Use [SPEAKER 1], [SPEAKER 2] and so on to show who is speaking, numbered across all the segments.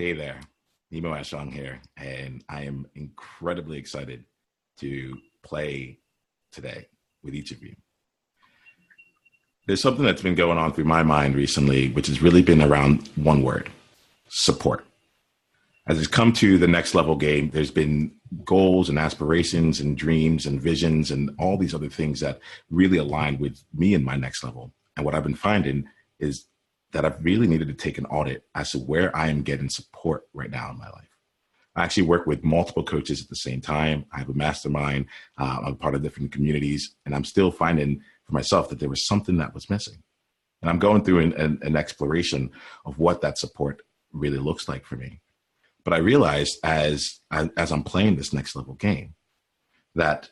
[SPEAKER 1] Hey there, Nemo Ashong here, and I am incredibly excited to play today with each of you. There's something that's been going on through my mind recently, which has really been around one word: support. As it's come to the next level game, there's been goals and aspirations and dreams and visions and all these other things that really align with me and my next level. And what I've been finding is that I've really needed to take an audit as to where I am getting support right now in my life. I actually work with multiple coaches at the same time. I have a mastermind. I'm part of different communities, and I'm still finding for myself that there was something that was missing. And I'm going through an exploration of what that support really looks like for me. But I realized as I'm playing this next level game that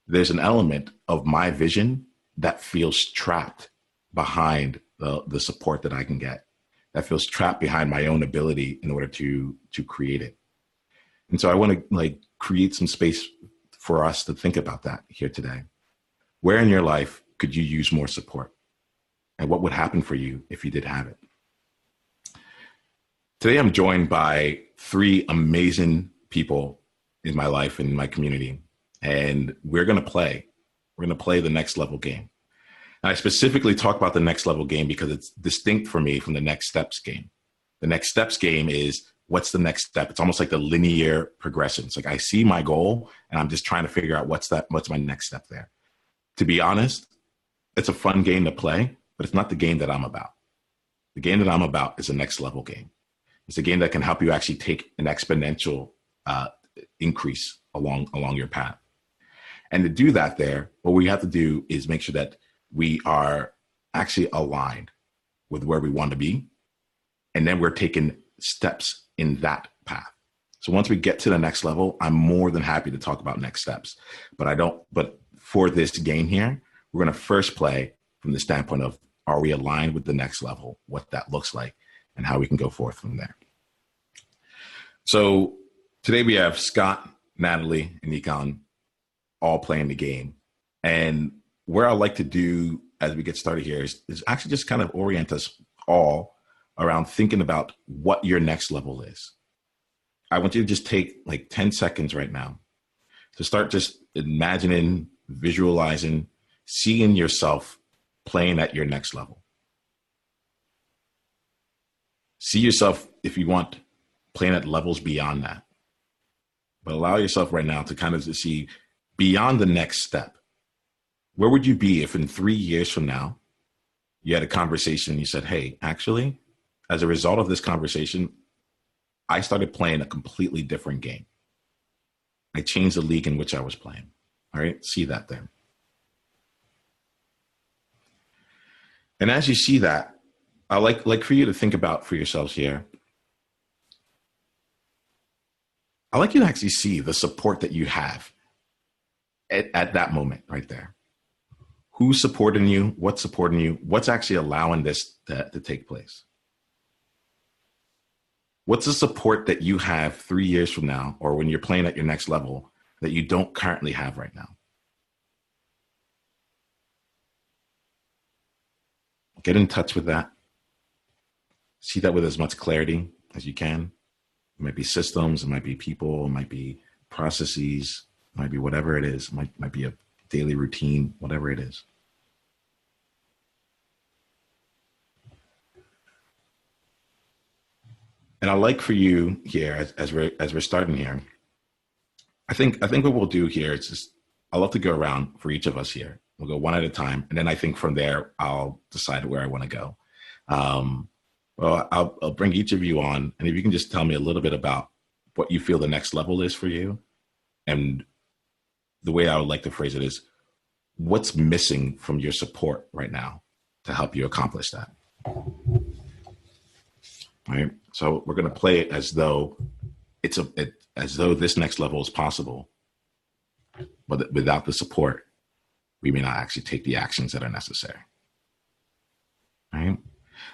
[SPEAKER 1] there's an element of my vision that feels trapped behind the support that I can get, that feels trapped behind my own ability in order to create it. And so I want to create some space for us to think about that here today. Where in your life could you use more support? And what would happen for you if you did have it? Today, I'm joined by three amazing people in my life and in my community, and we're going to play. We're going to play the next level game. And I specifically talk about the next level game because it's distinct for me from the next steps game. The next steps game is what's the next step? It's almost like the linear progression. It's like I see my goal and I'm just trying to figure out what's my next step there. To be honest, it's a fun game to play, but it's not the game that I'm about. The game that I'm about is a next level game. It's a game that can help you actually take an exponential increase along your path. And to do that there, what we have to do is make sure that we are actually aligned with where we want to be. And then we're taking steps in that path. So once we get to the next level, I'm more than happy to talk about next steps. But for this game here, we're going to first play from the standpoint of, are we aligned with the next level, what that looks like, and how we can go forth from there. So today we have Scott, Natalie, and Niiamah all playing the game. And where I like to do as we get started here is actually just kind of orient us all around thinking about what your next level is. I want you to just take 10 seconds right now to start just imagining, visualizing, seeing yourself playing at your next level. See yourself, if you want, playing at levels beyond that. But allow yourself right now to kind of see beyond the next step. Where would you be if in 3 years from now, you had a conversation and you said, hey, actually, as a result of this conversation, I started playing a completely different game. I changed the league in which I was playing. All right, see that then. And as you see that, I like for you to think about for yourselves here. I like you to actually see the support that you have at that moment right there. Who's supporting you? What's supporting you? What's actually allowing this to take place? What's the support that you have 3 years from now, or when you're playing at your next level, that you don't currently have right now? Get in touch with that. See that with as much clarity as you can. It might be systems, it might be people, it might be processes, it might be whatever it is. It might be a daily routine, whatever it is. And I like for you here, as we're starting here, I think what we'll do here is just, I'd love to go around for each of us here. We'll go one at a time, and then I think from there I'll decide where I want to go. Well, I'll bring each of you on, and if you can just tell me a little bit about what you feel the next level is for you. And the way I would like to phrase it is, what's missing from your support right now to help you accomplish that? All right. So we're going to play it as though as though this next level is possible, but without the support, we may not actually take the actions that are necessary. All right.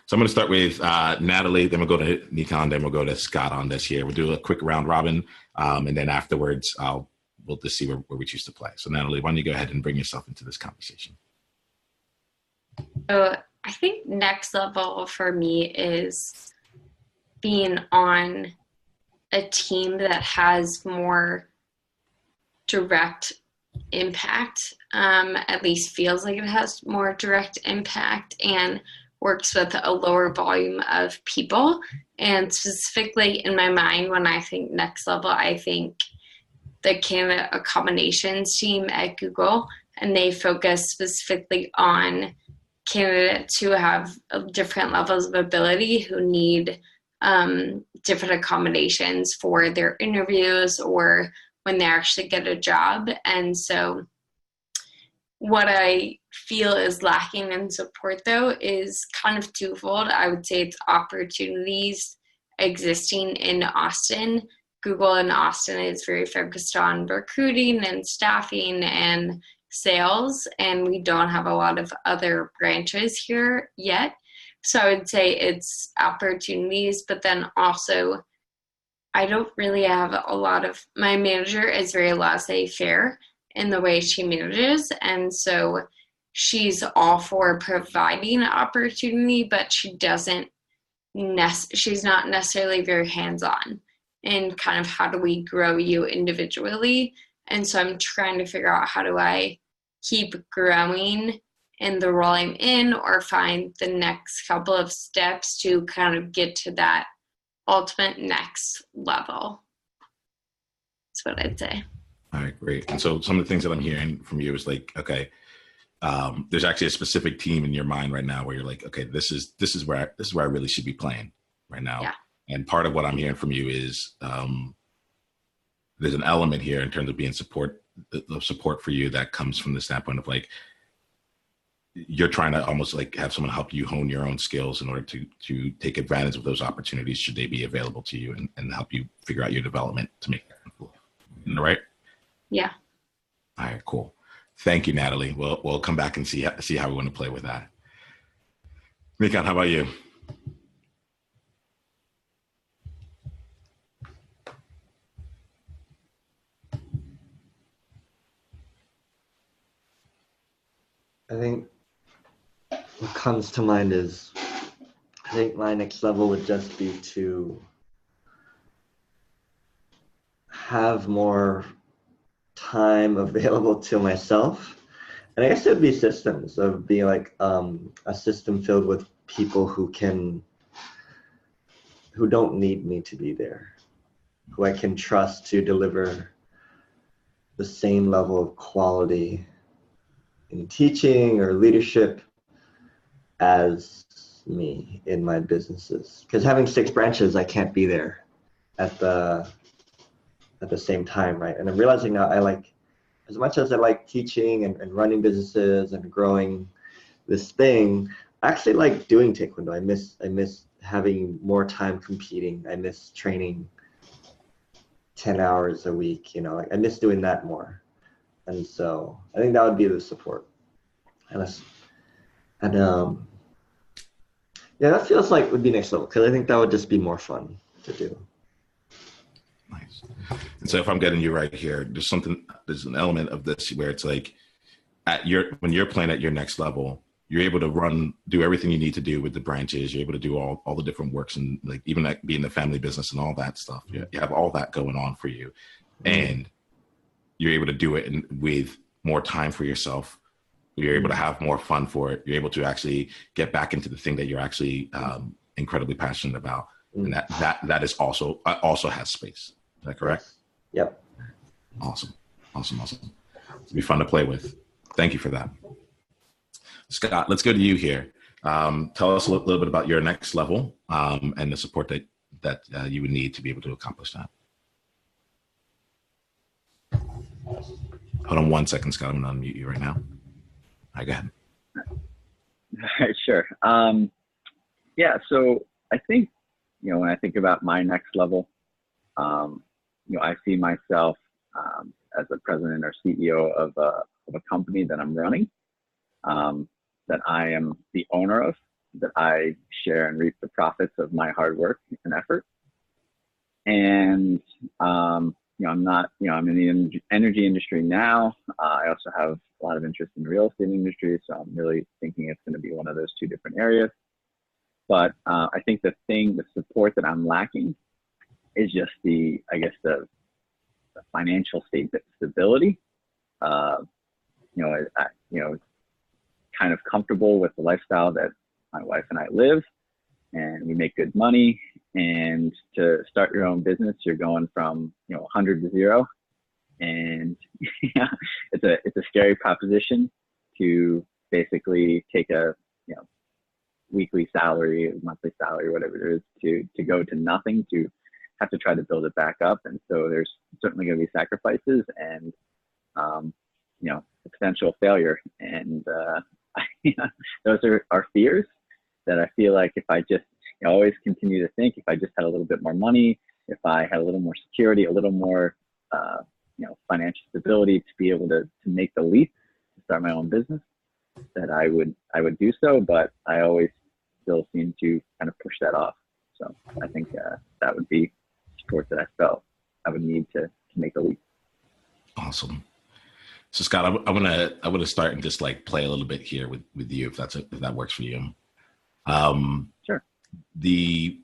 [SPEAKER 1] So I'm going to start with Natalie, then we'll go to Niiamah, then we'll go to Scott on this here. We'll do a quick round robin, and then afterwards, we'll just see where we choose to play. So Natalie, why don't you go ahead and bring yourself into this conversation?
[SPEAKER 2] So I think next level for me is being on a team that has more direct impact, at least feels like it has more direct impact, and works with a lower volume of people. And specifically in my mind, when I think next level, I think the candidate accommodations team at Google, and they focus specifically on candidates who have different levels of ability, who need different accommodations for their interviews or when they actually get a job. And so what I feel is lacking in support, though, is kind of twofold. I would say it's opportunities existing in Austin. Google in Austin is very focused on recruiting and staffing and sales, and we don't have a lot of other branches here yet. So I would say it's opportunities, but then also I don't really have a lot of, my manager is very laissez-faire in the way she manages, and so she's all for providing opportunity, but she's not necessarily very hands-on in kind of how do we grow you individually. And so I'm trying to figure out how do I keep growing in the role I'm in, or find the next couple of steps to kind of get to that ultimate next level. That's what I'd say.
[SPEAKER 1] All right, great. And so some of the things that I'm hearing from you is like, okay, there's actually a specific team in your mind right now where you're like, okay, this is where I really should be playing right now.
[SPEAKER 2] Yeah.
[SPEAKER 1] And part of what I'm hearing from you is there's an element here in terms of being support for you that comes from the standpoint of like, you're trying to almost like have someone help you hone your own skills in order to take advantage of those opportunities should they be available to you, and help you figure out your development to make that cool. Right?
[SPEAKER 2] Yeah.
[SPEAKER 1] All right, cool. Thank you, Natalie. We'll come back and see how we want to play with that. Mikan, how about you?
[SPEAKER 3] I think what comes to mind is, I think my next level would just be to have more time available to myself. And I guess it would be systems of being like a system filled with people who don't need me to be there, who I can trust to deliver the same level of quality in teaching or leadership as me in my businesses. Because having 6 branches, I can't be there at the same time, right? And I'm realizing now, as much as I like teaching and running businesses and growing this thing, I actually like doing Taekwondo. I miss having more time competing. I miss training 10 hours a week, I miss doing that more. And so I think that would be the support. And yeah, that feels like would be next level, because I think that would just be more fun to do.
[SPEAKER 1] Nice. And so if I'm getting you right here, there's an element of this where it's like when you're playing at your next level, you're able to do everything you need to do with the branches. You're able to do all the different works, and like even like being the family business and all that stuff. You have all that going on for you, and you're able to do it with more time for yourself. You're able to have more fun for it. You're able to actually get back into the thing that you're actually incredibly passionate about, and that is also has space. Is that correct?
[SPEAKER 3] Yep.
[SPEAKER 1] Awesome. It'll be fun to play with. Thank you for that. Scott, let's go to you here. Tell us a little bit about your next level and the support that you would need to be able to accomplish that. Hold on 1 second, Scott. I'm going to unmute you right now. All right, go ahead.
[SPEAKER 4] Sure. Yeah, so I think, when I think about my next level, I see myself as a president or CEO of a company that I'm running, that I am the owner of, that I share and reap the profits of my hard work and effort. And, I'm in the energy industry now. I also have a lot of interest in the real estate industry. So I'm really thinking it's going to be one of those 2 different areas. But I think the support that I'm lacking is just the financial stability. Kind of comfortable with the lifestyle that my wife and I live, and we make good money. And to start your own business, you're going from 100 to 0, and yeah, it's a scary proposition to basically take a weekly salary, monthly salary, whatever it is, to go to nothing, to have to try to build it back up. And so there's certainly going to be sacrifices and potential failure. And those are fears that I feel like if I just always continue to think, if I just had a little bit more money, if I had a little more security, a little more financial stability to be able to make the leap to start my own business, that I would do so. But I always still seem to kind of push that off. So I think that would be support that I felt I would need to make the leap.
[SPEAKER 1] Awesome. So Scott, I want to start and just like play a little bit here with you, if that works for you.
[SPEAKER 4] Sure.
[SPEAKER 1] The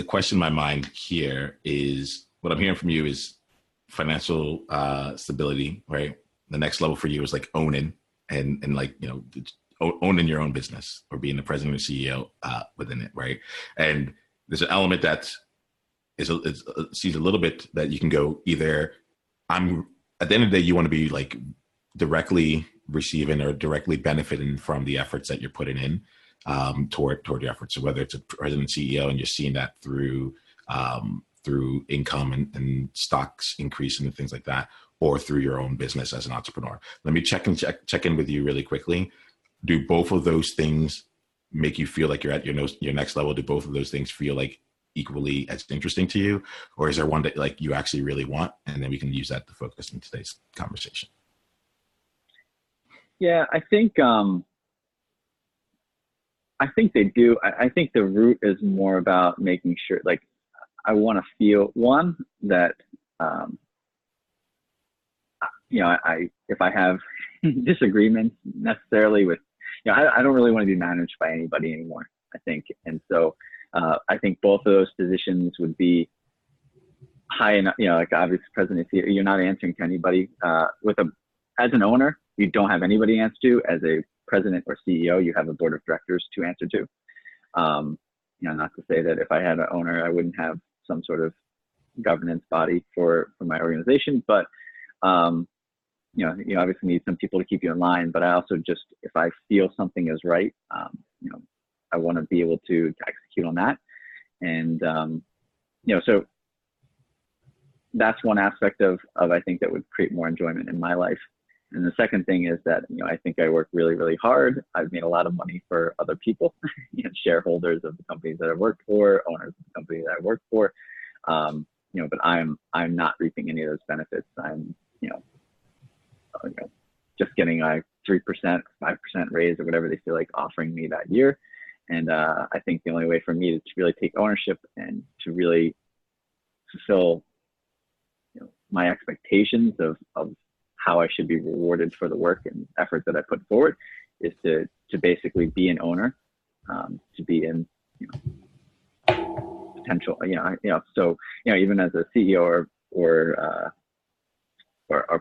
[SPEAKER 1] question in my mind here is, what I'm hearing from you is financial stability, right? The next level for you is like owning and like, owning your own business or being the president or CEO within it, right? And there's an element that sees a little bit that you can go either, at the end of the day, you want to be like directly receiving or directly benefiting from the efforts that you're putting in toward your efforts. So whether it's a president, CEO, and you're seeing that through income and stocks increasing and things like that, or through your own business as an entrepreneur. Let me check in with you really quickly. Do both of those things make you feel like you're at your next level? Do both of those things feel like equally as interesting to you, or is there one that like you actually really want, and then we can use that to focus in today's conversation?
[SPEAKER 4] Yeah, I think they do. I think the root is more about making sure, like, I want to feel one that if I have disagreements necessarily with, I don't really want to be managed by anybody anymore, I think. And so I think both of those positions would be high enough, like obviously president, you're not answering to anybody. As an owner, you don't have anybody to answer to. As a president or CEO, you have a board of directors to answer to. Not to say that if I had an owner, I wouldn't have some sort of governance body for my organization, but you obviously need some people to keep you in line. But I also just, if I feel something is right, I want to be able to execute on that. And so that's one aspect of I think that would create more enjoyment in my life. And the second thing is that, I think I work really, really hard. I've made a lot of money for other people, shareholders of the companies that I've worked for, owners of the companies that I work for. But I'm not reaping any of those benefits. I'm, just getting a 3%, 5% raise or whatever they feel like offering me that year. And I think the only way for me to really take ownership and to really fulfill, my expectations of how I should be rewarded for the work and effort that I put forward is to basically be an owner, to be in, potential, so, even as a CEO or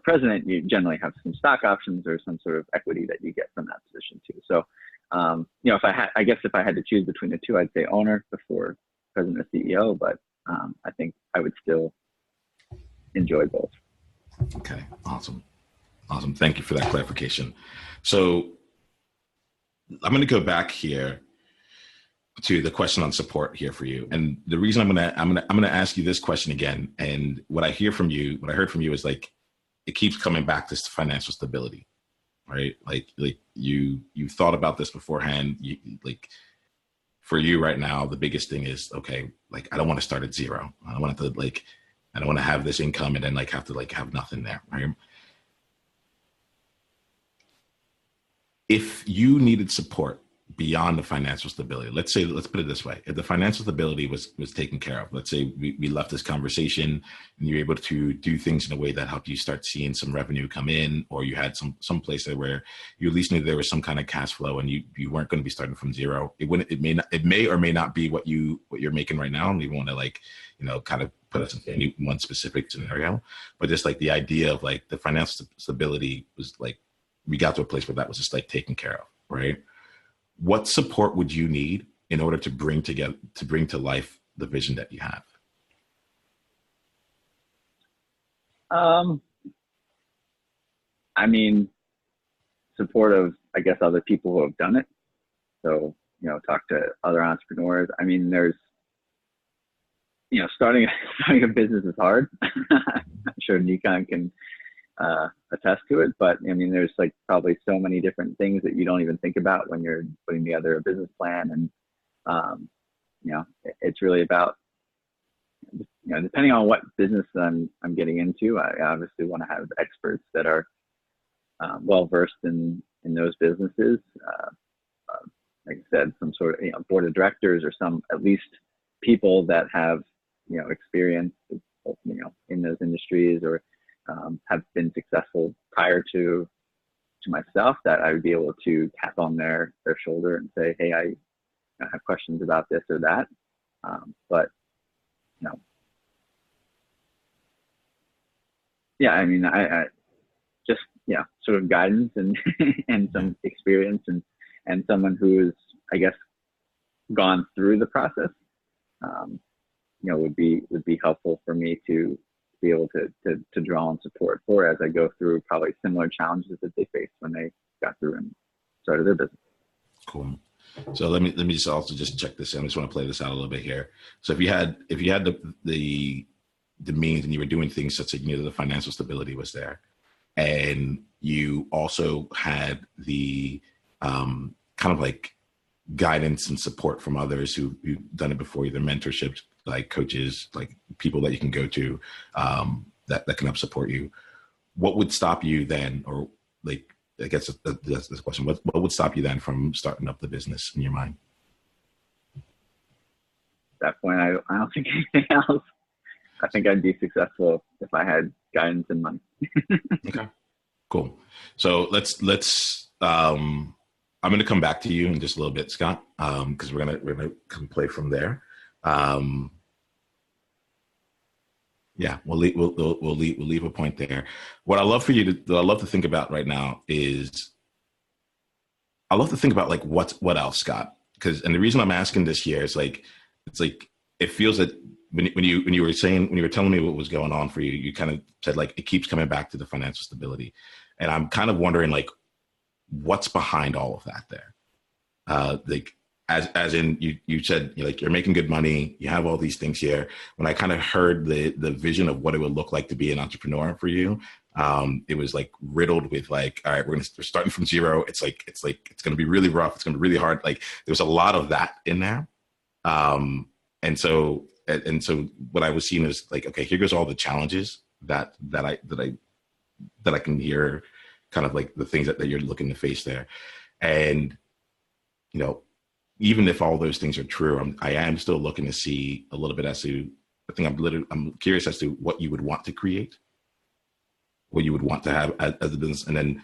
[SPEAKER 4] president, you generally have some stock options or some sort of equity that you get from that position too. So, if I had to choose between the two, I'd say owner before president or CEO, but I think I would still enjoy both.
[SPEAKER 1] Okay, awesome. Thank you for that clarification. So I'm going to go back here to the question on support here for you. And the reason I'm going to ask you this question again. And what I heard from you is like, it keeps coming back to financial stability, right? Like you thought about this beforehand. For you right now, the biggest thing is, okay, like, I don't want to start at zero. I don't want to have this income and then have to have nothing there, right? If you needed support beyond the financial stability, let's put it this way. If the financial stability was taken care of, let's say we left this conversation and you're able to do things in a way that helped you start seeing some revenue come in, or you had some place there where you at least knew there was some kind of cash flow and you weren't going to be starting from zero. It may or may not be what you're making right now. And we want to like, kind of put us in any one specific scenario, but just like the idea of like the financial stability was like, we got to a place where that was just like taken care of, right? What support would you need in order to bring to life the vision that you have?
[SPEAKER 4] I mean, support of, I guess, other people who have done it. So, talk to other entrepreneurs. I mean, there's, starting a business is hard. I'm sure Niiamah can attest to it, but I mean, there's like probably so many different things that you don't even think about when you're putting together a business plan. And, it's really about, depending on what business I'm getting into, I obviously want to have experts that are well-versed in those businesses. Like I said, some sort of, board of directors or some, at least people that have, experience, in those industries, or have been successful prior to myself, that I would be able to tap on their shoulder and say, hey, I have questions about this or that. But yeah, I mean, I just, sort of guidance and and some experience and someone who is, I guess, gone through the process, would be helpful for me to be able to draw on support for as I go through probably similar challenges that they faced when they got through and started their business.
[SPEAKER 1] Cool. So let me just also just check this in. I just want to play this out a little bit here. So if you had the means and you were doing things such that the financial stability was there, and you also had the kind of like guidance and support from others who've done it before, either mentorships, like coaches, like people that you can go to that can help support you. What would stop you then, or like, I guess that's the question. What would stop you then from starting up the business in your mind?
[SPEAKER 4] At that point, I don't think anything else. I think I'd be successful if I had guidance and money.
[SPEAKER 1] Okay, cool. So let's. I'm going to come back to you in just a little bit, Scott, because we're gonna come play from there. Yeah, we'll leave a point there. What I love for you to, I love to think about right now is, I love to think about like what else, Scott? And the reason I'm asking this here is like, it's like, it feels that when you were telling me what was going on for you, you kind of said like, it keeps coming back to the financial stability. And I'm kind of wondering like, what's behind all of that there? Like, as in you said, you're making good money, you have all these things here. When I kind of heard the vision of what it would look like to be an entrepreneur for you, it was like riddled with like, all right, we're starting from zero. It's going to be really rough. It's going to be really hard. Like there's a lot of that in there. And so what I was seeing is like, okay, here goes all the challenges that I can hear, kind of like the things that you're looking to face there. And, even if all those things are true, I am still looking to see a little bit as to, I'm curious as to what you would want to create, what you would want to have as a business. And then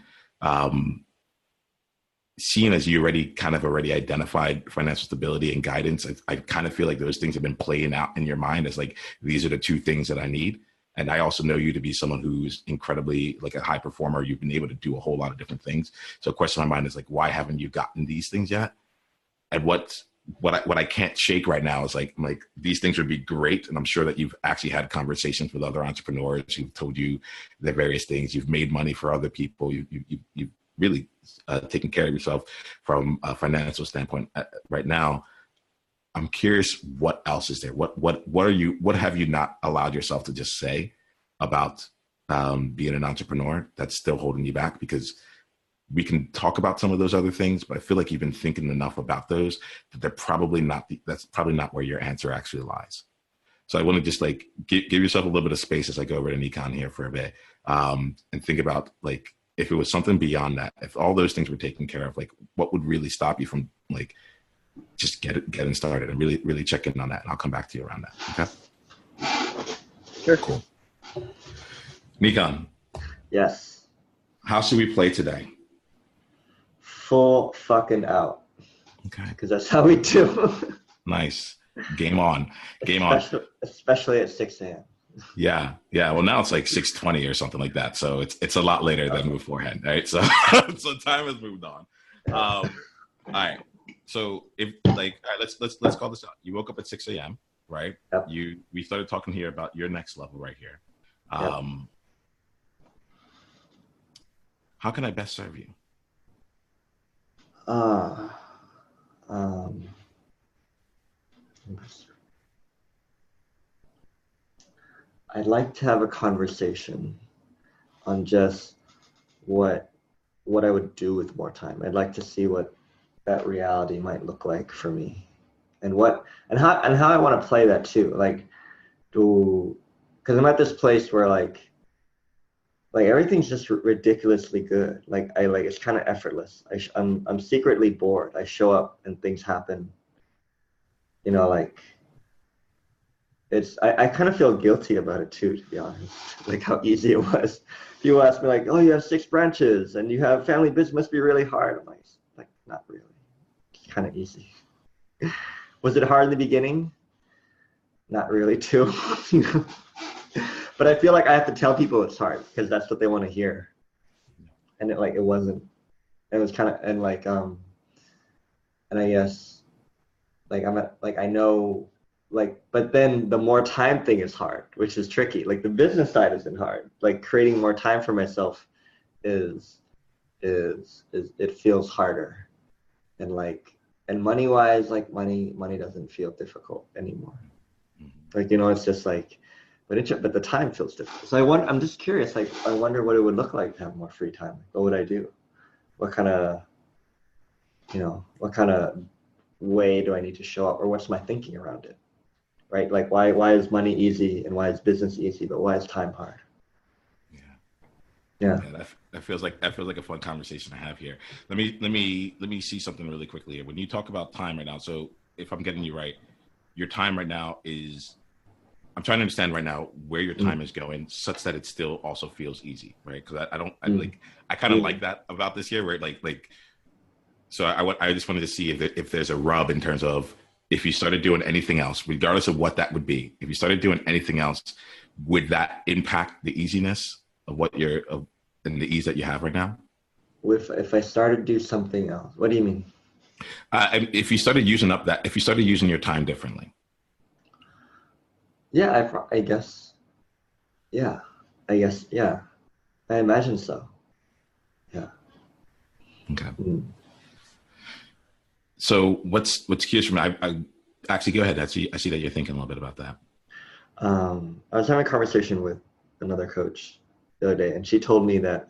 [SPEAKER 1] seeing as you already identified financial stability and guidance, I kind of feel like those things have been playing out in your mind as like, these are the two things that I need. And I also know you to be someone who's incredibly like a high performer. You've been able to do a whole lot of different things. So a question in my mind is like, why haven't you gotten these things yet? And what I can't shake right now is like, these things would be great. And I'm sure that you've actually had conversations with other entrepreneurs who've told you the various things. You've made money for other people. You've really taken care of yourself from a financial standpoint right now. I'm curious, what else is there? What have you not allowed yourself to just say about being an entrepreneur that's still holding you back? Because we can talk about some of those other things, but I feel like you've been thinking enough about those that that's probably not where your answer actually lies. So I want to just like give yourself a little bit of space as I go over to Niiamah here for a bit, and think about like, if it was something beyond that, if all those things were taken care of, like what would really stop you from like just getting started, and really check in on that. And I'll come back to you around that. Okay.
[SPEAKER 4] Sure.
[SPEAKER 1] Cool. Niiamah,
[SPEAKER 3] Yes.
[SPEAKER 1] how should we play today?
[SPEAKER 3] Full fucking out.
[SPEAKER 1] Okay.
[SPEAKER 3] Because that's how we do.
[SPEAKER 1] Nice. Game on.
[SPEAKER 3] Especially at 6 a.m.
[SPEAKER 1] Yeah. Well, now it's like 6:20 or something like that. So it's a lot later than beforehand, right? So so time has moved on. All right. So if like, all right, let's call this out. You woke up at 6 a.m., right?
[SPEAKER 3] Yep.
[SPEAKER 1] We started talking here about your next level right here.
[SPEAKER 3] Yep.
[SPEAKER 1] How can I best serve you?
[SPEAKER 3] I'd like to have a conversation on just what I would do with more time. I'd like to see what that reality might look like for me, and how I want to play that too. Like, because I'm at this place where like everything's just ridiculously good. Like it's kind of effortless. I'm secretly bored. I show up and things happen. You know, like I kind of feel guilty about it too, to be honest. Like how easy it was. People ask me like, oh, you have 6 branches and you have family business, must be really hard. I'm like not really. It's kind of easy. Was it hard in the beginning? Not really too. But I feel like I have to tell people it's hard because that's what they want to hear. And it wasn't. It was kind of, and and I guess I know, but then the more time thing is hard, which is tricky. Like the business side isn't hard. Like creating more time for myself is it feels harder. And money wise, money doesn't feel difficult anymore. Like, it's just like, but the time feels difficult. So I'm just curious. Like, I wonder what it would look like to have more free time. What would I do? What kind of way do I need to show up, or what's my thinking around it? Right? Like, why is money easy and why is business easy, but why is time hard? Yeah.
[SPEAKER 1] That feels like a fun conversation to have here. Let me see something really quickly here. When you talk about time right now, so if I'm getting you right, your time right now is, I'm trying to understand right now where your time is going, such that it still also feels easy, right? Because I kind of like that about this year, where so I just wanted to see if there's a rub in terms of if you started doing anything else, regardless of what that would be. If you started doing anything else, would that impact the easiness of and the ease that you have right now?
[SPEAKER 3] If I started to do something else, what do you mean?
[SPEAKER 1] If you started using your time differently.
[SPEAKER 3] Yeah, I guess. Yeah, yeah. I imagine so. Yeah.
[SPEAKER 1] Okay. So what's curious for me? I actually, go ahead. I see that you're thinking a little bit about that.
[SPEAKER 3] I was having a conversation with another coach the other day, and she told me that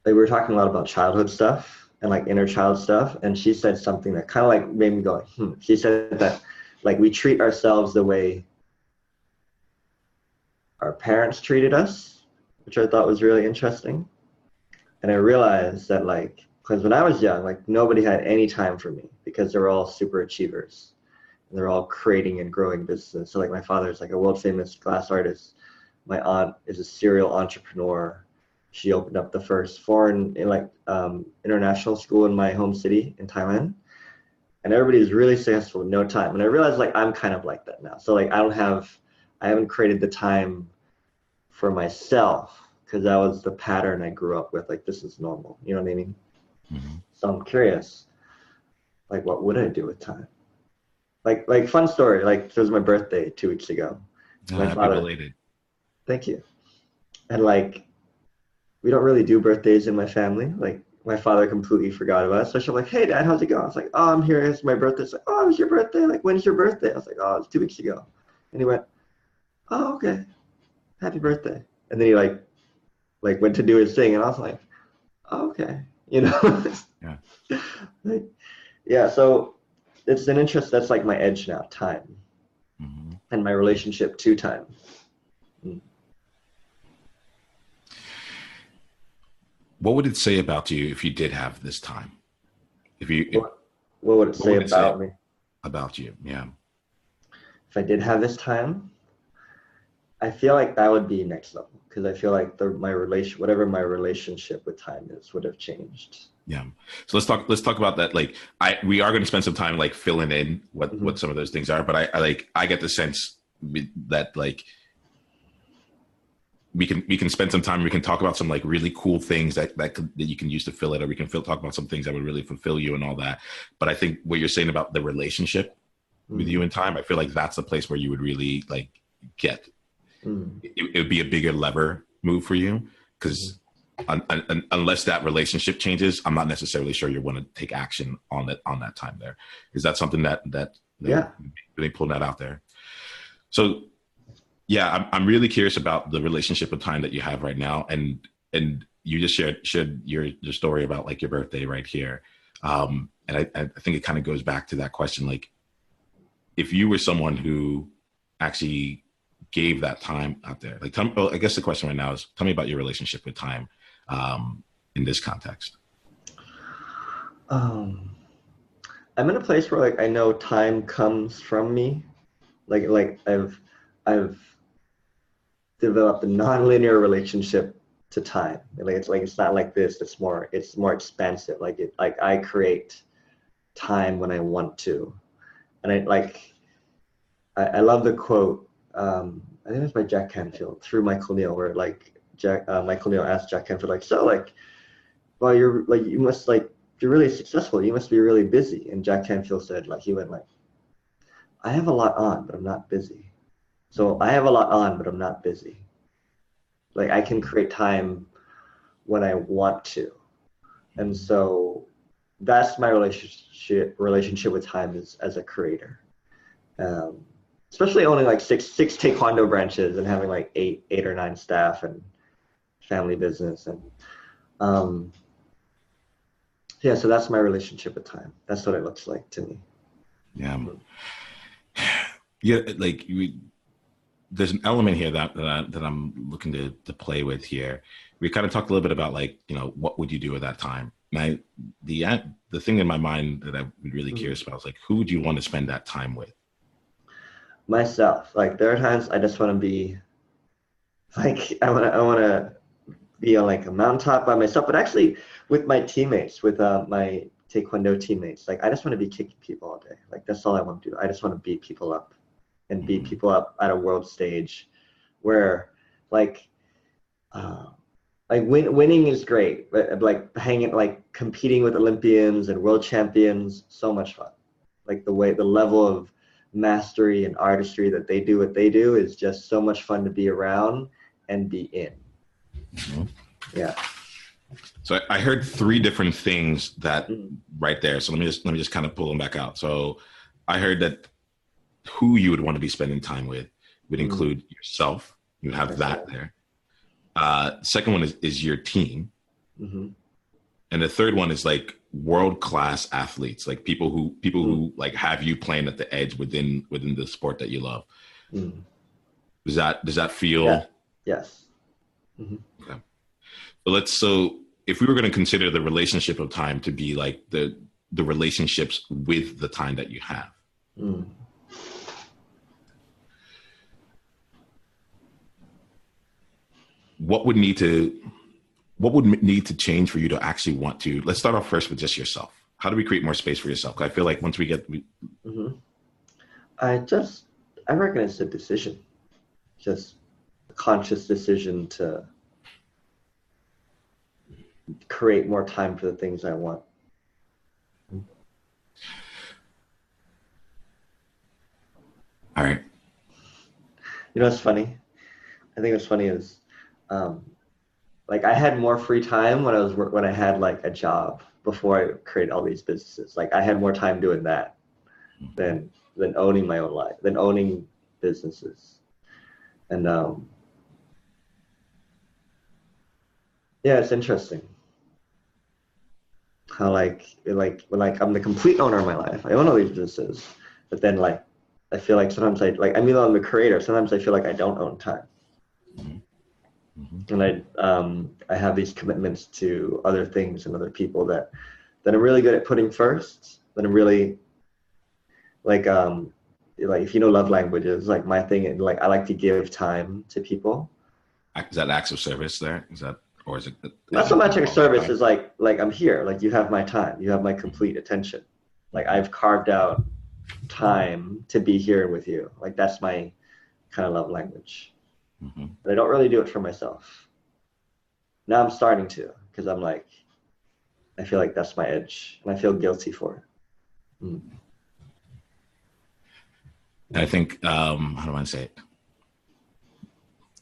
[SPEAKER 3] we were talking a lot about childhood stuff and inner child stuff, and she said something that kind of made me go, She said that we treat ourselves the way our parents treated us, which I thought was really interesting. And I realized that because when I was young, nobody had any time for me because they were all super achievers and they're all creating and growing businesses. So my father's a world famous glass artist. My aunt is a serial entrepreneur. She opened up the first foreign international school in my home city in Thailand. And everybody's really successful with no time. And I realized I'm kind of like that now. So I haven't created the time for myself because that was the pattern I grew up with. This is normal. You know what I mean? Mm-hmm. So I'm curious, what would I do with time? Fun story. It was my birthday 2 weeks ago.
[SPEAKER 1] Happy belated.
[SPEAKER 3] Thank you. And we don't really do birthdays in my family. My father completely forgot about it. So she's like, hey, Dad, how's it going? I was like, oh, I'm here. It's my birthday. It's like, oh, it was your birthday? When's your birthday? I was like, oh, it's 2 weeks ago. And he went, oh, okay. Happy birthday. And then he went to do his thing. And I was like, oh, okay. Yeah. Yeah. So it's an interest. That's my edge now, time. And my relationship to time.
[SPEAKER 1] what would it say about you if you did have this time?
[SPEAKER 3] What would it say about me?
[SPEAKER 1] About you, yeah.
[SPEAKER 3] If I did have this time, I feel like that would be next level, because I feel like whatever my relationship with time is, would have changed.
[SPEAKER 1] Yeah. So let's talk about that. Like we are going to spend some time like filling in what some of those things are, but I get the sense that like we can spend some time. We can talk about some like really cool things that you can use to fill it, or we can talk about some things that would really fulfill you and all that. But I think what you're saying about the relationship with you and time, I feel like that's the place where you would really like get. It would be a bigger lever move for you, because unless that relationship changes, I'm not necessarily sure you want to take action on that time there. Is that something that
[SPEAKER 3] yeah,
[SPEAKER 1] really pulling that out there? So yeah, I'm really curious about the relationship with time that you have right now, and you just shared your story about like your birthday right here, and I think it kind of goes back to that question, like if you were someone who actually gave that time out there, like I guess the question right now is, tell me about your relationship with time in this context.
[SPEAKER 3] I'm in a place where like I know time comes from me, like I've developed a non-linear relationship to time. It's not like this. It's more expansive. Like I create time when I want to, and I love the quote. I think it's by Jack Canfield through Michael Neal, where like Michael Neal asked Jack Canfield, like, so like, well, you're like, you must like, if you're really successful, you must be really busy. And Jack Canfield said, like, he went like, I have a lot on, but I'm not busy. So I have a lot on, but I'm not busy. Like I can create time when I want to. And so that's my relationship with time as a creator. Especially owning like six taekwondo branches and having like eight or nine staff and family business. And yeah, so that's my relationship with time. That's what it looks like to me.
[SPEAKER 1] Yeah. Yeah, like there's an element here that I'm looking to play with here. We kind of talked a little bit about like, you know, what would you do at that time? And the thing in my mind that I'm really curious about is like, who would you want to spend that time with?
[SPEAKER 3] Myself. Like there are times I just want to be like, I want to be on like a mountaintop by myself, but actually with my teammates, with my taekwondo teammates, like I just want to be kicking people all day. Like that's all I want to do. I just want to beat people up and beat people up at a world stage where like winning is great, but like competing with Olympians and world champions, so much fun. Like the level of mastery and artistry that they do what they do is just so much fun to be around and be in. Yeah.
[SPEAKER 1] So I heard three different things that right there. So let me just kind of pull them back out. So I heard that who you would want to be spending time with would include yourself. You have that there. Second one is your team. And the third one is like world-class athletes, like people who like have you playing at the edge within the sport that you love. Does that feel?
[SPEAKER 3] Yeah. Yes.
[SPEAKER 1] Okay. So if we were going to consider the relationship of time to be like the relationships with the time that you have. What would need to change for you to actually want to? Let's start off first with just yourself. How do we create more space for yourself? I feel like once we get,
[SPEAKER 3] I reckon it's a decision, just a conscious decision to create more time for the things I want.
[SPEAKER 1] All right.
[SPEAKER 3] You know what's funny? I think what's funny is, like I had more free time when I had like a job before I created all these businesses. Like I had more time doing that than owning my own life, than owning businesses. And yeah, it's interesting how like I'm the complete owner of my life. I own all these businesses, but then like I feel like sometimes I'm the creator. Sometimes I feel like I don't own time. And I have these commitments to other things and other people that I'm really good at putting first. That I'm really like if you know love languages, like my thing, and like I like to give time to people.
[SPEAKER 1] Is that acts of service there? Or is it
[SPEAKER 3] not so much acts of service is like I'm here, like you have my time, you have my complete attention. Like I've carved out time to be here with you. Like that's my kind of love language. But I don't really do it for myself. Now I'm starting to, because I'm like, I feel like that's my edge, and I feel guilty for it.
[SPEAKER 1] And I think, how do I say it?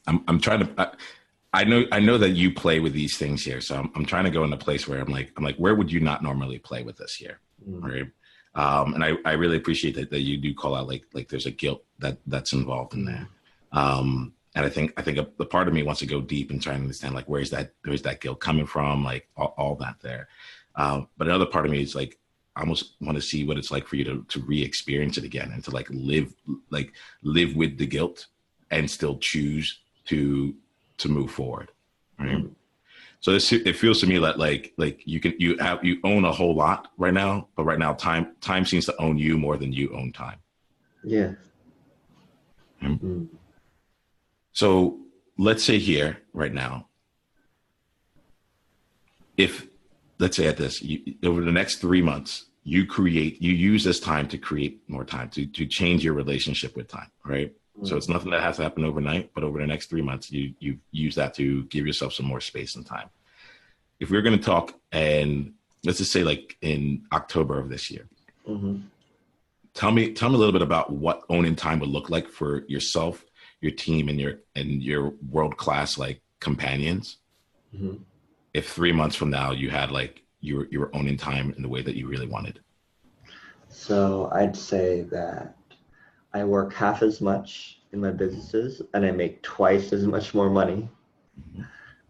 [SPEAKER 1] I'm trying to. I know that you play with these things here, so I'm trying to go in a place where I'm like, where would you not normally play with this here, right? And I really appreciate that you do call out like there's a guilt that's involved in there. And I think the part of me wants to go deep and try and understand like where's that guilt coming from, like all that there. But another part of me is like I almost want to see what it's like for you to re-experience it again and to live with the guilt and still choose to move forward, right? So it feels to me like you own a whole lot right now, but right now time seems to own you more than you own time.
[SPEAKER 3] Yeah.
[SPEAKER 1] So let's say here right now, if let's say at this over the next 3 months, you use this time to create more time to change your relationship with time, right? So it's nothing that has to happen overnight, but over the next 3 months, you use that to give yourself some more space and time. If we're going to talk, and let's just say like in October of this year, tell me a little bit about what owning time would look like for yourself, your team, and your world-class like companions. If 3 months from now you had like you were owning time in the way that you really wanted.
[SPEAKER 3] So I'd say that I work half as much in my businesses and I make twice as much more money.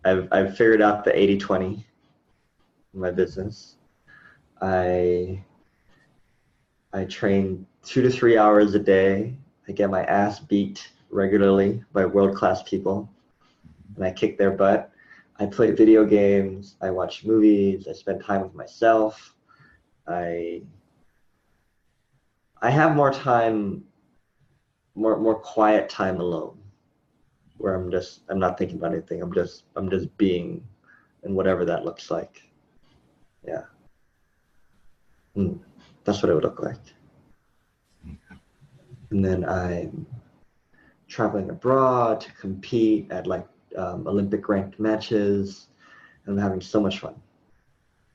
[SPEAKER 3] I've figured out the 80-20 in my business. I train 2 to 3 hours a day. I get my ass beat regularly by world-class people and I kick their butt. I play video games, I watch movies, I spend time with myself. I have more time, more quiet time alone, where I'm not thinking about anything. I'm just being, and whatever that looks like. Yeah. That's what it would look like. And then I'm traveling abroad to compete at like Olympic ranked matches, and I'm having so much fun.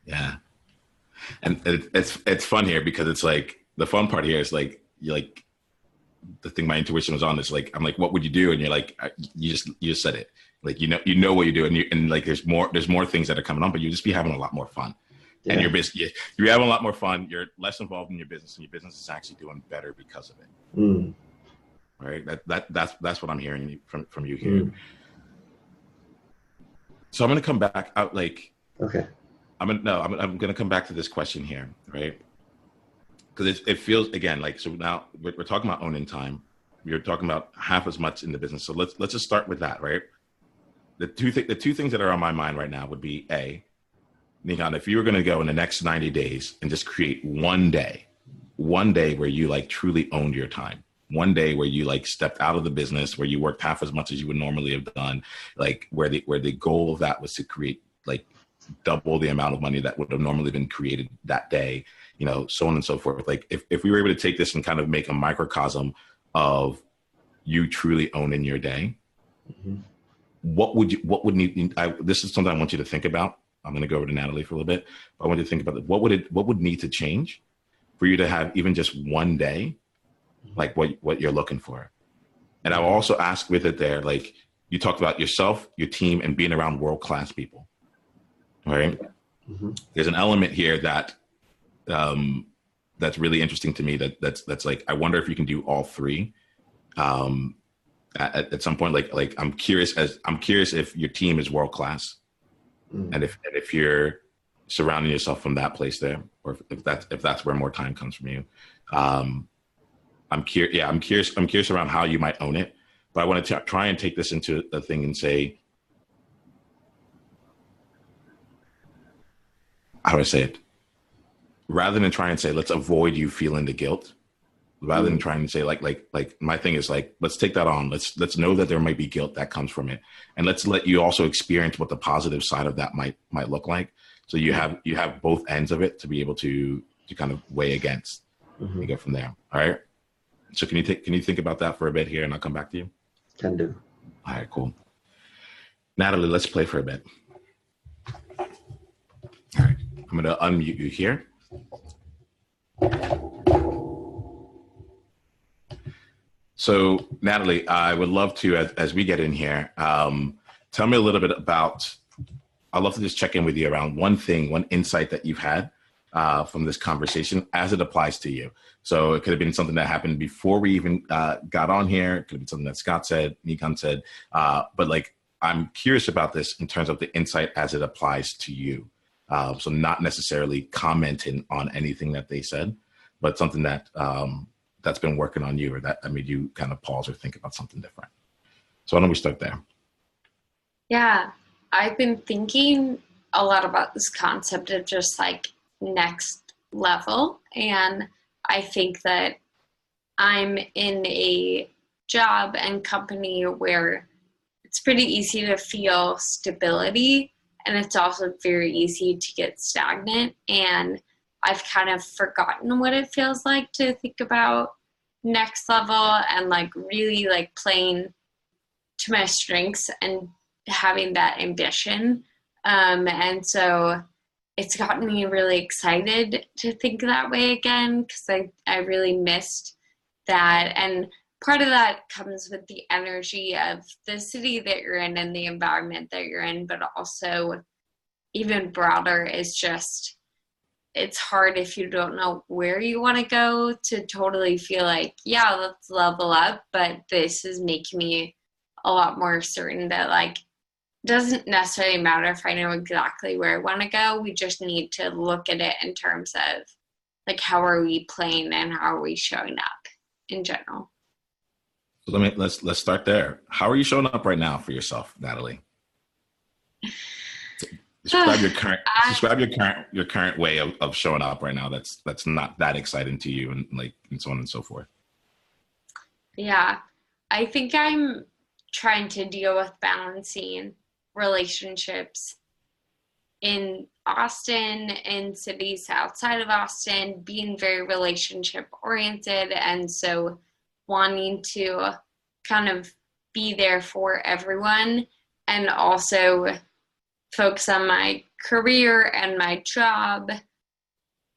[SPEAKER 1] Yeah. And it's fun here because it's like the fun part here is like the thing my intuition was on is like I'm like, what would you do? And you're like you just said it. Like you know what you do, and like there's more things that are coming on, but you just be having a lot more fun. Yeah. And you're having a lot more fun. You're less involved in your business, and your business is actually doing better because of it. Right? That's what I'm hearing from you here. So I'm going to come back out like
[SPEAKER 3] okay.
[SPEAKER 1] I'm going to come back to this question here, right? Because it feels again like so now we're talking about owning time. You're talking about half as much in the business. So let's just start with that, right? The two things that are on my mind right now would be Niiamah, if you were going to go in the next 90 days and just create one day where you like truly owned your time, one day where you like stepped out of the business, where you worked half as much as you would normally have done, like where the goal of that was to create like double the amount of money that would have normally been created that day, you know, so on and so forth. Like if we were able to take this and kind of make a microcosm of you truly owning your day, this is something I want you to think about. I'm going to go over to Natalie for a little bit, but I want you to think about what would need to change for you to have even just one day, like what you're looking for. And I'll also ask with it there, like you talked about yourself, your team, and being around world-class people, right? There's an element here that that's really interesting to me. That's like, I wonder if you can do all three at some point. Like I'm curious if your team is world-class. And if you're surrounding yourself from that place there, or if that's where more time comes from you, I'm curious around how you might own it. But I want to try and take this into a thing and say, how do I say it? Rather than try and say, let's avoid you feeling the guilt, rather than trying to say like my thing is like, let's take that on. Let's know that there might be guilt that comes from it. And let's let you also experience what the positive side of that might look like. So you have both ends of it to be able to kind of weigh against and go from there. All right. So can you think about that for a bit here and I'll come back to you?
[SPEAKER 3] Can do.
[SPEAKER 1] All right, cool. Natalie, let's play for a bit. All right. I'm going to unmute you here. So, Natalie, I would love to, as we get in here, tell me a little bit about, I'd love to just check in with you around one insight that you've had from this conversation as it applies to you. So it could have been something that happened before we even got on here. It could have been something that Scott said, Niiamah said, but like, I'm curious about this in terms of the insight as it applies to you. So not necessarily commenting on anything that they said, but something that that's been working on you or that made you kind of pause or think about something different. So why don't we start there?
[SPEAKER 2] Yeah, I've been thinking a lot about this concept of just like next level. And I think that I'm in a job and company where it's pretty easy to feel stability, and it's also very easy to get stagnant. And I've kind of forgotten what it feels like to think about next level and like really like playing to my strengths and having that ambition. And so it's gotten me really excited to think that way again, because I really missed that. And part of that comes with the energy of the city that you're in and the environment that you're in, but also even broader is just, it's hard if you don't know where you want to go to totally feel like, yeah, let's level up. But this is making me a lot more certain that like, doesn't necessarily matter if I know exactly where I want to go. We just need to look at it in terms of like, how are we playing and how are we showing up in general?
[SPEAKER 1] So let's start there. How are you showing up right now for yourself, Natalie? Describe your current way of showing up right now. That's not that exciting to you, and so on and so forth.
[SPEAKER 2] Yeah, I think I'm trying to deal with balancing relationships in Austin, in cities outside of Austin, being very relationship oriented, and so wanting to kind of be there for everyone and also focus on my career and my job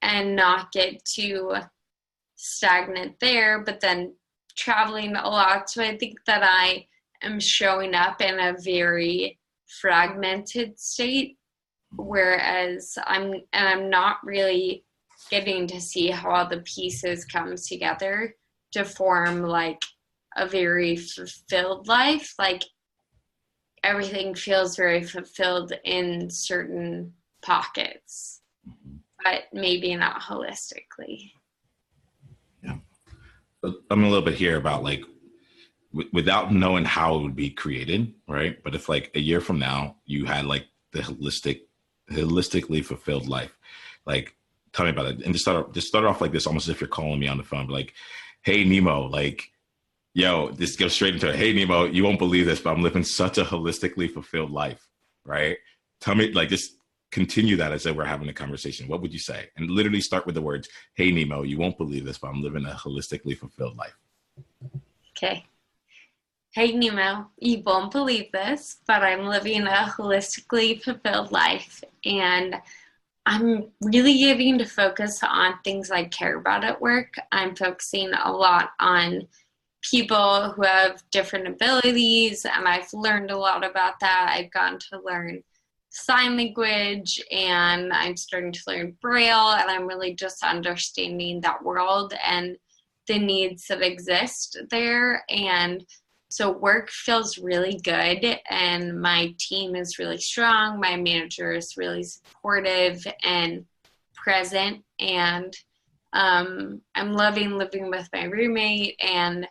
[SPEAKER 2] and not get too stagnant there, but then traveling a lot. So I think that I am showing up in a very fragmented state, whereas I'm not really getting to see how all the pieces come together to form like a very fulfilled life. Like everything feels very fulfilled in certain pockets, but maybe not holistically.
[SPEAKER 1] Yeah. So I'm a little bit here about like, without knowing how it would be created, right? But if like a year from now you had like the holistically fulfilled life, like tell me about it. And just start off like this, almost as if you're calling me on the phone, like, hey Nemo, like, yo, this goes straight into it. Hey Nemo, you won't believe this, but I'm living such a holistically fulfilled life, right? Tell me, like, just continue that as if we're having a conversation. What would you say? And literally start with the words, hey Nemo, you won't believe this, but I'm living a holistically fulfilled life.
[SPEAKER 2] Okay. Hey Nemo, you won't believe this, but I'm living a holistically fulfilled life. And I'm really getting to focus on things I care about at work. I'm focusing a lot on people who have different abilities, and I've learned a lot about that. I've gotten to learn sign language, and I'm starting to learn Braille, and I'm really just understanding that world and the needs that exist there. And so work feels really good, and my team is really strong. My manager is really supportive and present, and I'm loving living with my roommate, and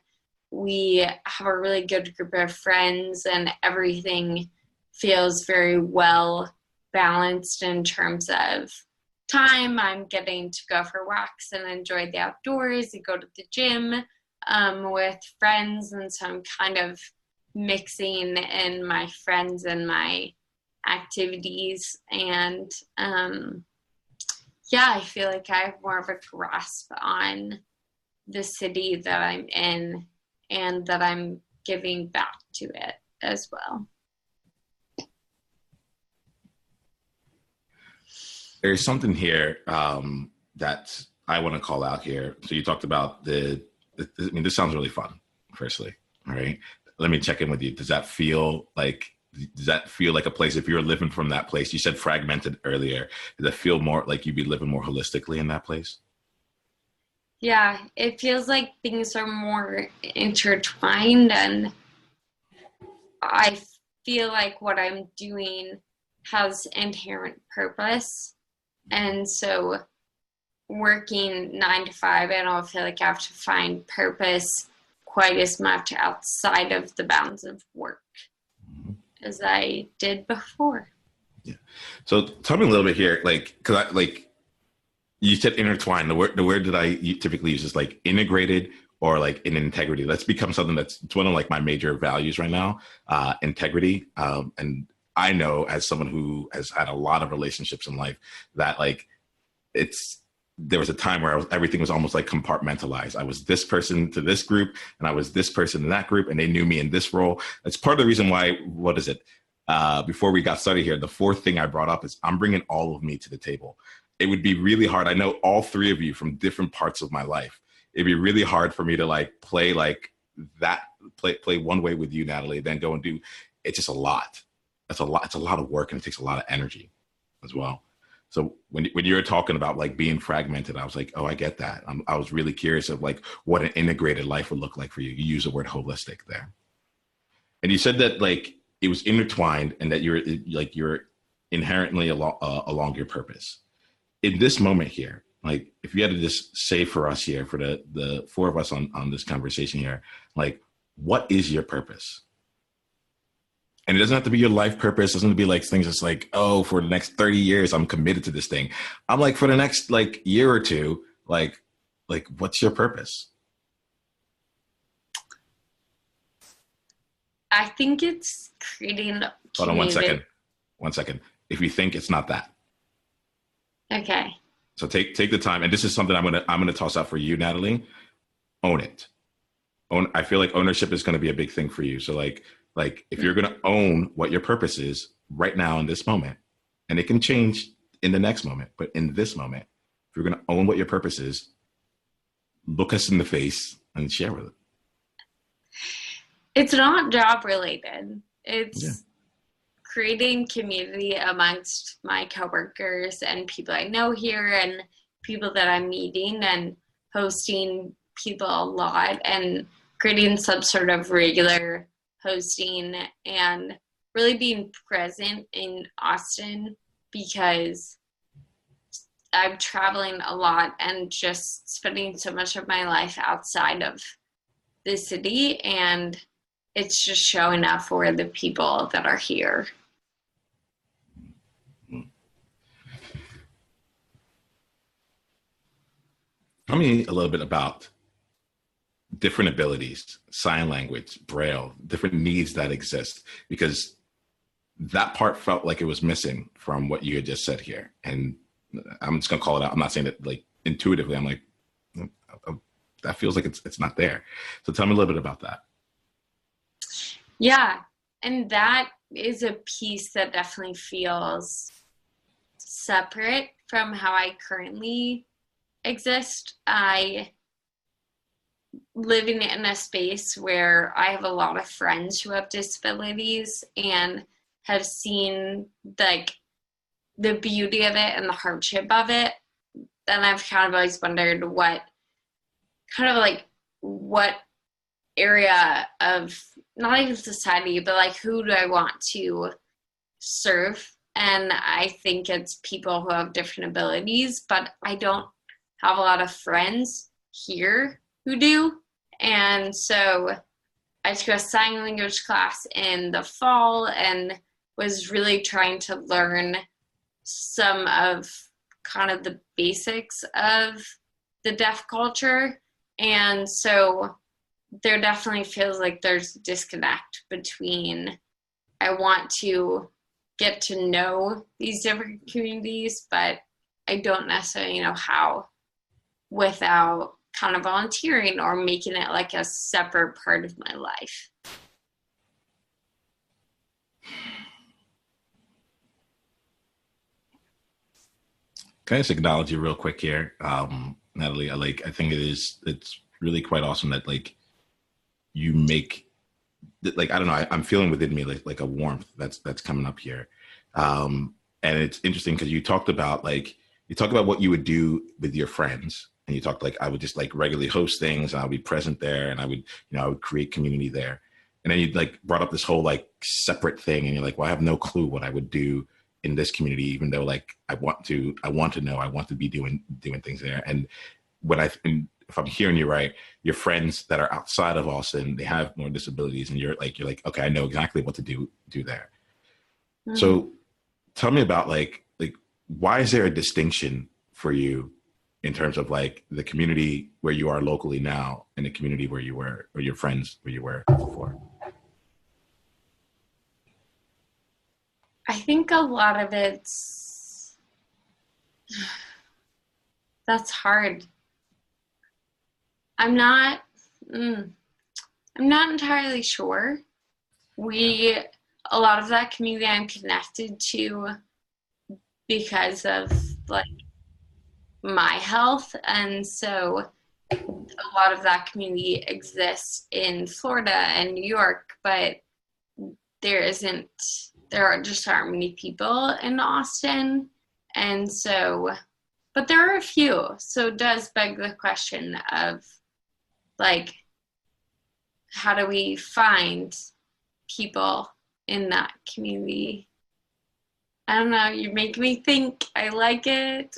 [SPEAKER 2] we have a really good group of friends, and everything feels very well balanced in terms of time. I'm getting to go for walks and enjoy the outdoors and go to the gym with friends. And so I'm kind of mixing in my friends and my activities. And I feel like I have more of a grasp on the city that I'm in and that I'm giving back to it as well.
[SPEAKER 1] There's something here that I want to call out here. So you talked about this sounds really fun, firstly. All right. Let me check in with you. Does that feel like a place, if you're living from that place? You said fragmented earlier. Does it feel more like you'd be living more holistically in that place?
[SPEAKER 2] Yeah, it feels like things are more intertwined, and I feel like what I'm doing has inherent purpose. And so working 9 to 5, I don't feel like I have to find purpose quite as much outside of the bounds of work as I did before.
[SPEAKER 1] Yeah. So tell me a little bit here, you said intertwined. The word that I typically use is like integrated or like in integrity. That's become something it's one of like my major values right now, integrity. And I know as someone who has had a lot of relationships in life that there was a time where everything was almost like compartmentalized. I was this person to this group and I was this person in that group and they knew me in this role. That's part of the reason why, before we got started here, the fourth thing I brought up is I'm bringing all of me to the table. It would be really hard. I know all three of you from different parts of my life. It'd be really hard for me to play one way with you, Natalie, then go and do, it's just a lot. It's a lot of work and it takes a lot of energy as well. So when you were talking about being fragmented, I was like, oh, I get that. I was really curious of what an integrated life would look like for you. You use the word holistic there. And you said that it was intertwined and that you're inherently along your purpose. In this moment here, if you had to just say for us here, for the four of us on this conversation here, what is your purpose? And it doesn't have to be your life purpose. It doesn't have to be things that's for the next 30 years, I'm committed to this thing. I'm for the next year or two, what's your purpose?
[SPEAKER 2] I think it's creating a
[SPEAKER 1] Hold on 1 second. 1 second. If you think it's not that.
[SPEAKER 2] Okay.
[SPEAKER 1] So take the time. And this is something I'm gonna toss out for you, Natalie. Own it. I feel like ownership is gonna be a big thing for you. So if you're going to own what your purpose is right now in this moment, and it can change in the next moment, but in this moment, if you're going to own what your purpose is, look us in the face and share with it.
[SPEAKER 2] It's not job related. It's creating community amongst my coworkers and people I know here and people that I'm meeting and hosting people a lot and creating some sort of regular hosting and really being present in Austin because I'm traveling a lot and just spending so much of my life outside of the city, and it's just showing up for the people that are here.
[SPEAKER 1] Tell me a little bit about different abilities, sign language, Braille, different needs that exist, because that part felt like it was missing from what you had just said here. And I'm just going to call it out. I'm not saying that intuitively, I'm that feels like it's not there. So tell me a little bit about that.
[SPEAKER 2] Yeah. And that is a piece that definitely feels separate from how I currently exist. I living in a space where I have a lot of friends who have disabilities and have seen the beauty of it and the hardship of it. And I've kind of always wondered what area of not even society, but who do I want to serve? And I think it's people who have different abilities, but I don't have a lot of friends here who do. And so I took a sign language class in the fall and was really trying to learn some of kind of the basics of the deaf culture. And so there definitely feels like there's a disconnect between, I want to get to know these different communities, but I don't necessarily know how without kind of volunteering or making it like a separate part of my life.
[SPEAKER 1] Can I just acknowledge you real quick here, Natalie? I think it's really quite awesome that like you make, like, I don't know, I'm feeling within me like a warmth that's coming up here. And it's interesting because you talked about what you would do with your friends, and you talked like, I would just like regularly host things and I'll be present there, and I would create community there. And then you like brought up this whole like separate thing, and you're like, well, I have no clue what I would do in this community, even though like I want to know, I want to be doing things there. And if I'm hearing you right, your friends that are outside of Austin, they have more disabilities, and you're like, okay, I know exactly what to do there. Mm-hmm. So tell me about like why is there a distinction for you in terms of like the community where you are locally now and the community where you were, or your friends where you were before?
[SPEAKER 2] I think a lot of that's hard. I'm not entirely sure. A lot of that community I'm connected to because of like my health, and so a lot of that community exists in Florida and New York, but there just aren't many people in Austin. And so, but there are a few. So it does beg the question of like, how do we find people in that community? I don't know. You make me think. I like it.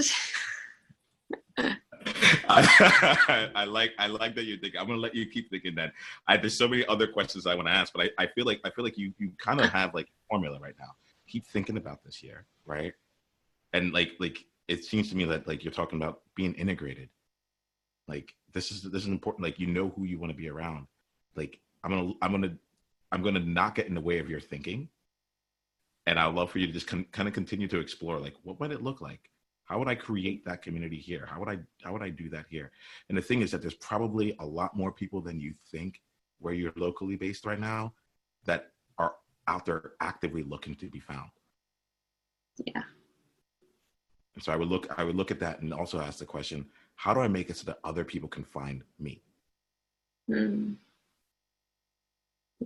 [SPEAKER 1] I like that you think. I'm gonna let you keep thinking that. There's so many other questions I want to ask, but I feel like you kind of have like a formula right now. Keep thinking about this here, right? And like it seems to me that like you're talking about being integrated. Like this is important. Like, you know who you want to be around. Like I'm gonna not get in the way of your thinking, and I'd love for you to just kind of continue to explore. Like, what might it look like? How would I create that community here? How would I do that here? And the thing is that there's probably a lot more people than you think where you're locally based right now that are out there actively looking to be found.
[SPEAKER 2] Yeah.
[SPEAKER 1] And so I would look at that and also ask the question, how do I make it so that other people can find me?
[SPEAKER 2] Yeah.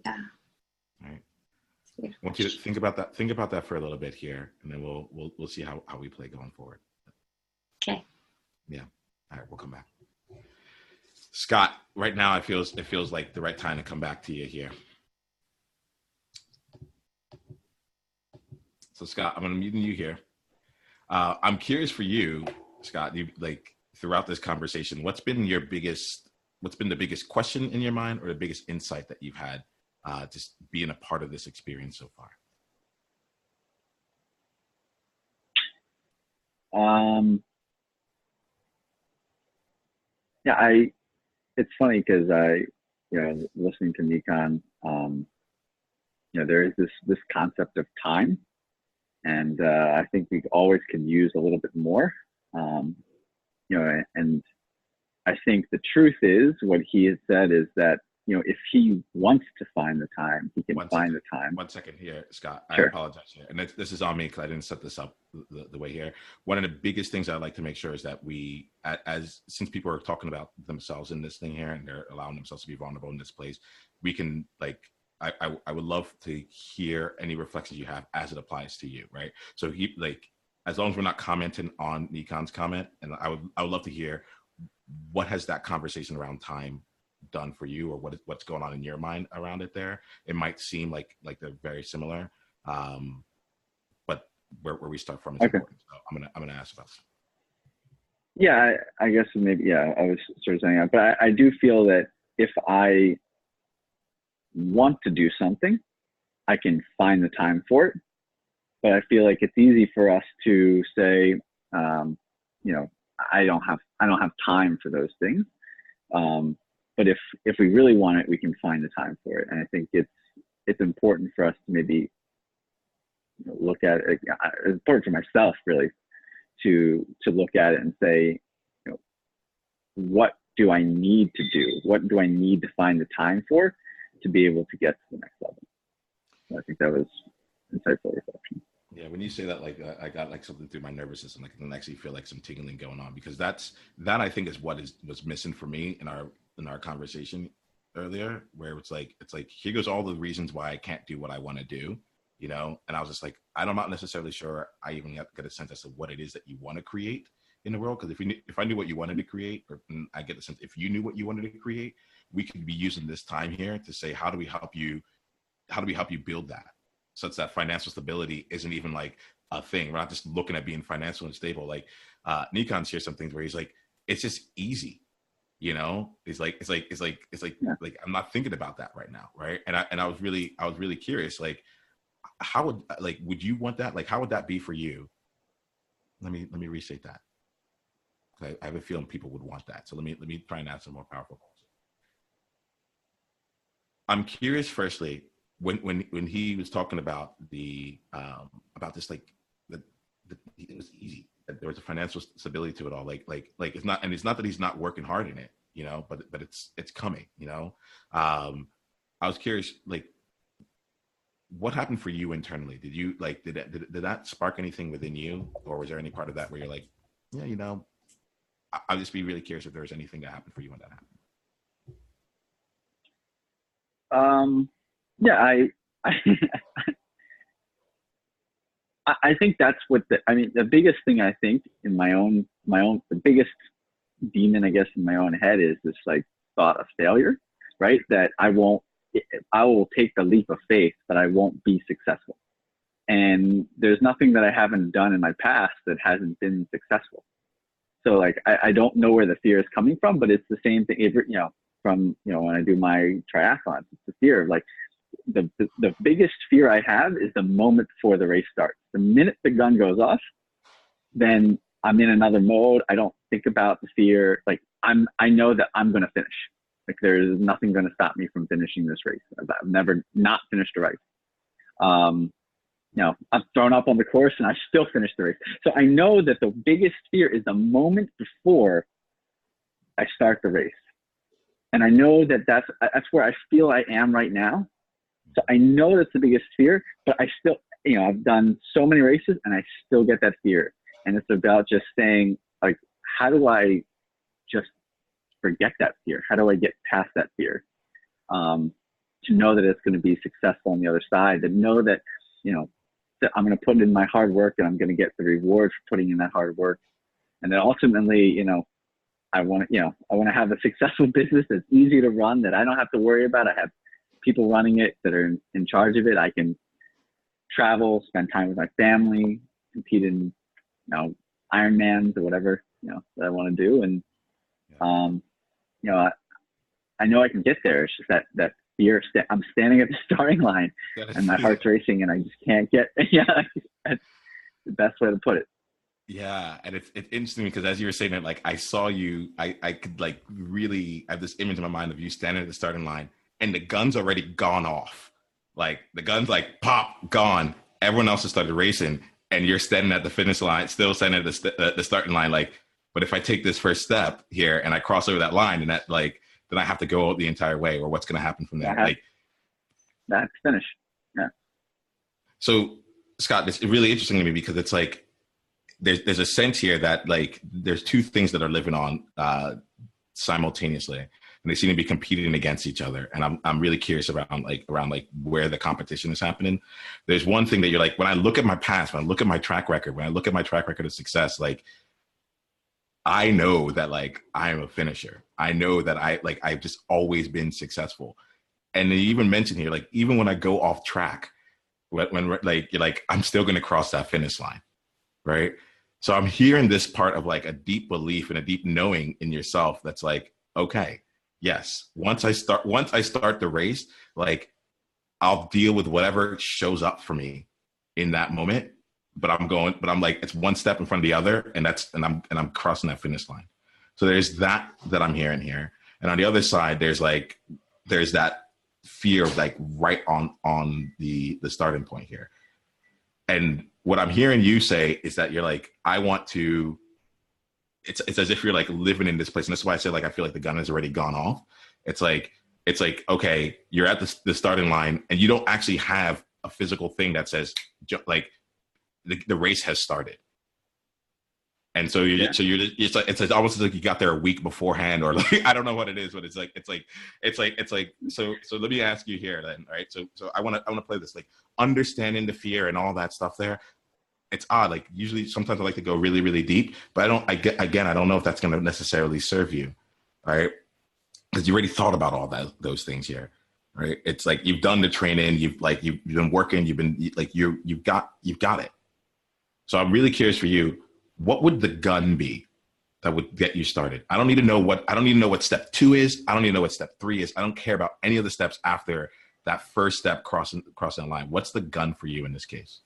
[SPEAKER 1] All right. I want you to think about that for a little bit here, and then we'll see how we play going forward.
[SPEAKER 2] Okay.
[SPEAKER 1] Yeah. All right, we'll come back. Scott, right now it feels like the right time to come back to you here. So Scott, I'm gonna mute you here. I'm curious for you, Scott, you like throughout this conversation, what's been the biggest question in your mind, or the biggest insight that you've had just being a part of this experience so far?
[SPEAKER 4] Yeah, it's funny because listening to Nikon, there is this concept of time, and I think we always can use a little bit more, and I think the truth is what he has said is that, if he wants to find the time, he can find the time.
[SPEAKER 1] 1 second here, Scott.
[SPEAKER 4] Sure.
[SPEAKER 1] I apologize here. And this is on me because I didn't set this up the way here. One of the biggest things I'd like to make sure is that we, since people are talking about themselves in this thing here and they're allowing themselves to be vulnerable in this place, we can I would love to hear any reflections you have as it applies to you, right? So as long as we're not commenting on Nikon's comment, and I would love to hear what has that conversation around time done for you, or what's going on in your mind around it there. It might seem like they're very similar, but where we start from is
[SPEAKER 4] okay.
[SPEAKER 1] important. So I'm gonna ask about this.
[SPEAKER 4] Yeah, I guess maybe, yeah, I was sort of saying that, but I do feel that if I want to do something, I can find the time for it. But I feel like it's easy for us to say, I don't have time for those things. But if we really want it, we can find the time for it. And I think it's important for us to maybe look at it. It's important for myself really to look at it and say, what do I need to do? What do I need to find the time for to be able to get to the next level? So I think that was insightful reflection.
[SPEAKER 1] Yeah, when you say that, like I got like something through my nervous system, like I can actually feel like some tingling going on, because that I think is what was missing for me in our conversation earlier, where it's like here goes all the reasons why I can't do what I want to do, and I was just like, I'm not necessarily sure I even get a sense as to what it is that you want to create in the world, because if I knew what you wanted to create, or I get the sense if you knew what you wanted to create, we could be using this time here to say, how do we help you build that, such that financial stability isn't even like a thing. We're not just looking at being financially unstable. Like Nikan shares some things where he's like, it's just easy, It's like
[SPEAKER 4] yeah.
[SPEAKER 1] like I'm not thinking about that right now, right? And I was really curious, like how would you want that? Like how would that be for you? Let me restate that. I have a feeling people would want that. So let me try and ask some more powerful questions. I'm curious, firstly, when he was talking about about this, like it was easy. There was a financial stability to it all. Like it's not that he's not working hard in it, but it's coming, I was curious, like what happened for you internally? Did you did that spark anything within you, or was there any part of that where you're like, yeah, I'll just be really curious if there was anything that happened for you when that happened.
[SPEAKER 4] Yeah, I think that's what the biggest thing I think in my own, the biggest demon, I guess, in my own head is this like thought of failure, right? That I will take the leap of faith, but I won't be successful. And there's nothing that I haven't done in my past that hasn't been successful. So like, I don't know where the fear is coming from, but it's the same thing, from, when I do my triathlons, it's the fear of like, the biggest fear I have is the moment before the race starts. The minute the gun goes off, then I'm in another mode. I don't think about the fear. Like I know that I'm going to finish. Like there's nothing going to stop me from finishing this race. I've never not finished a race. I've thrown up on the course and I still finished the race. So I know that the biggest fear is the moment before I start the race. And I know that that's where I feel I am right now. So I know that's the biggest fear, but I still, I've done so many races and I still get that fear. And it's about just saying, like, how do I just forget that fear? How do I get past that fear? To know that it's going to be successful on the other side, to know that, that I'm going to put in my hard work and I'm going to get the reward for putting in that hard work. And then ultimately, I want to have a successful business that's easy to run, that I don't have to worry about. I have people running it that are in charge of it. I can travel, spend time with my family, compete in, Ironmans or whatever, that I want to do. And, I know I can get there. It's just that fear. I'm standing at the starting line and my heart's racing and I just can't get, that's the best way to put it.
[SPEAKER 1] Yeah. And it's interesting because as you were saying it, like I saw you, I could like really have this image in my mind of you standing at the starting line and the gun's already gone off. Like the gun's like pop, gone. Everyone else has started racing and you're standing at the finish line, still standing at the starting line. Like, but if I take this first step here and I cross over that line, and that like, then I have to go the entire way, or what's going to happen from there?
[SPEAKER 4] That's finished. Yeah.
[SPEAKER 1] So Scott, it's really interesting to me because it's like, there's a sense here that like, there's two things that are living on simultaneously, and they seem to be competing against each other. And I'm really curious around where the competition is happening. There's one thing that you're like, when I look at my past, when I look at my track record, of success, like I know that like I am a finisher. I know that I've just always been successful. And they even mentioned here, like even when I go off track, when like you're like, I'm still going to cross that finish line, right? So I'm hearing this part of like a deep belief and a deep knowing in yourself that's like, okay, yes, once I start the race, like I'll deal with whatever shows up for me in that moment. but I'm like, it's one step in front of the other, and I'm crossing that finish line. So there's that I'm hearing here. And on the other side, there's that fear of like right on the starting point here. And what I'm hearing you say is that you're like, I want to, it's as if you're like living in this place. And that's why I said, like, I feel like the gun has already gone off. It's like, okay, you're at the starting line and you don't actually have a physical thing that says like the race has started. And so it's almost like you got there a week beforehand, or like, I don't know what it is, but it's like, so let me ask you here then, right? So I want to play this, like, understanding the fear and all that stuff there. It's odd. Like, usually sometimes I like to go really, really deep, but I don't know if that's going to necessarily serve you. Right. Because you already thought about all those things here. Right. It's like, you've done the training, you've been working, you've got it. So I'm really curious for you. What would the gun be that would get you started? I don't need to know what step 2 is. I don't need to know what step 3 is. I don't care about any of the steps after that first step crossing the line. What's the gun for you in this case?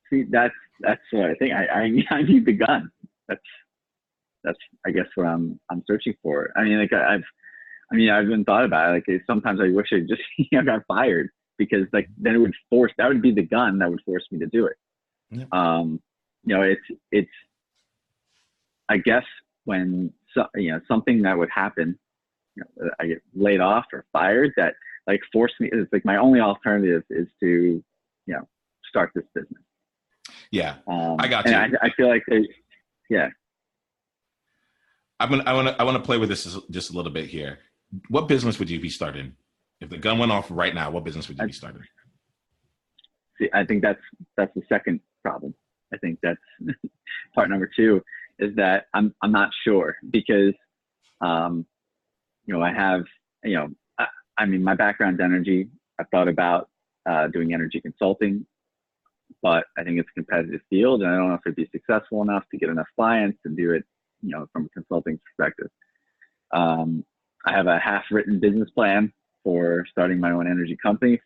[SPEAKER 4] See, that's what I think. I need the gun. That's I guess what I'm searching for. I mean, like I've been thought about it. Like, sometimes I wish I just got fired, because like then that would be the gun that would force me to do it. Yeah. It's I guess when something that would happen, I get laid off or fired, that like forced me. It's like my only alternative is to start this business.
[SPEAKER 1] Yeah, I got you.
[SPEAKER 4] And I feel like yeah.
[SPEAKER 1] I want to play with this just a little bit here. What business would you be starting if the gun went off right now? What business would you be starting?
[SPEAKER 4] See, I think that's the second problem. I think that's part number 2, is that I'm not sure, because I have I mean, my background's energy. I've thought about doing energy consulting, but I think it's a competitive field, and I don't know if it'd be successful enough to get enough clients to do it from a consulting perspective. I have a half-written business plan for starting my own energy company,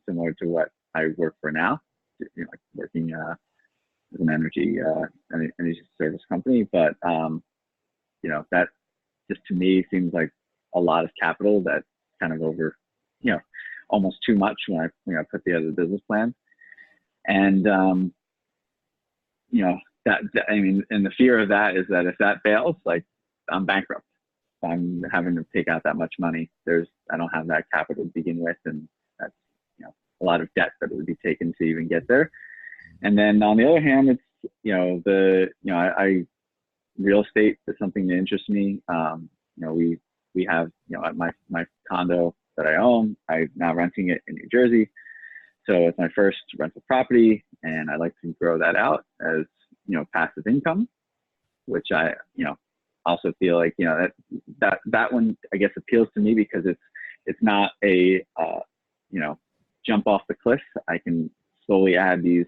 [SPEAKER 4] similar to what I work for now, like working as an energy service company. But that just to me seems like a lot of capital that's kind of over, almost too much when I put together the business plan. And and the fear of that is that if that fails, like, I'm bankrupt. I'm having to take out that much money. I don't have that capital to begin with, and that's a lot of debt that would be taken to even get there. And then on the other hand, it's real estate is something that interests me. We have at my condo that I own, I'm now renting it in New Jersey, so it's my first rental property, and I like to grow that out as passive income, which I also feel like that one I guess appeals to me, because it's not a jump off the cliff. I can slowly add these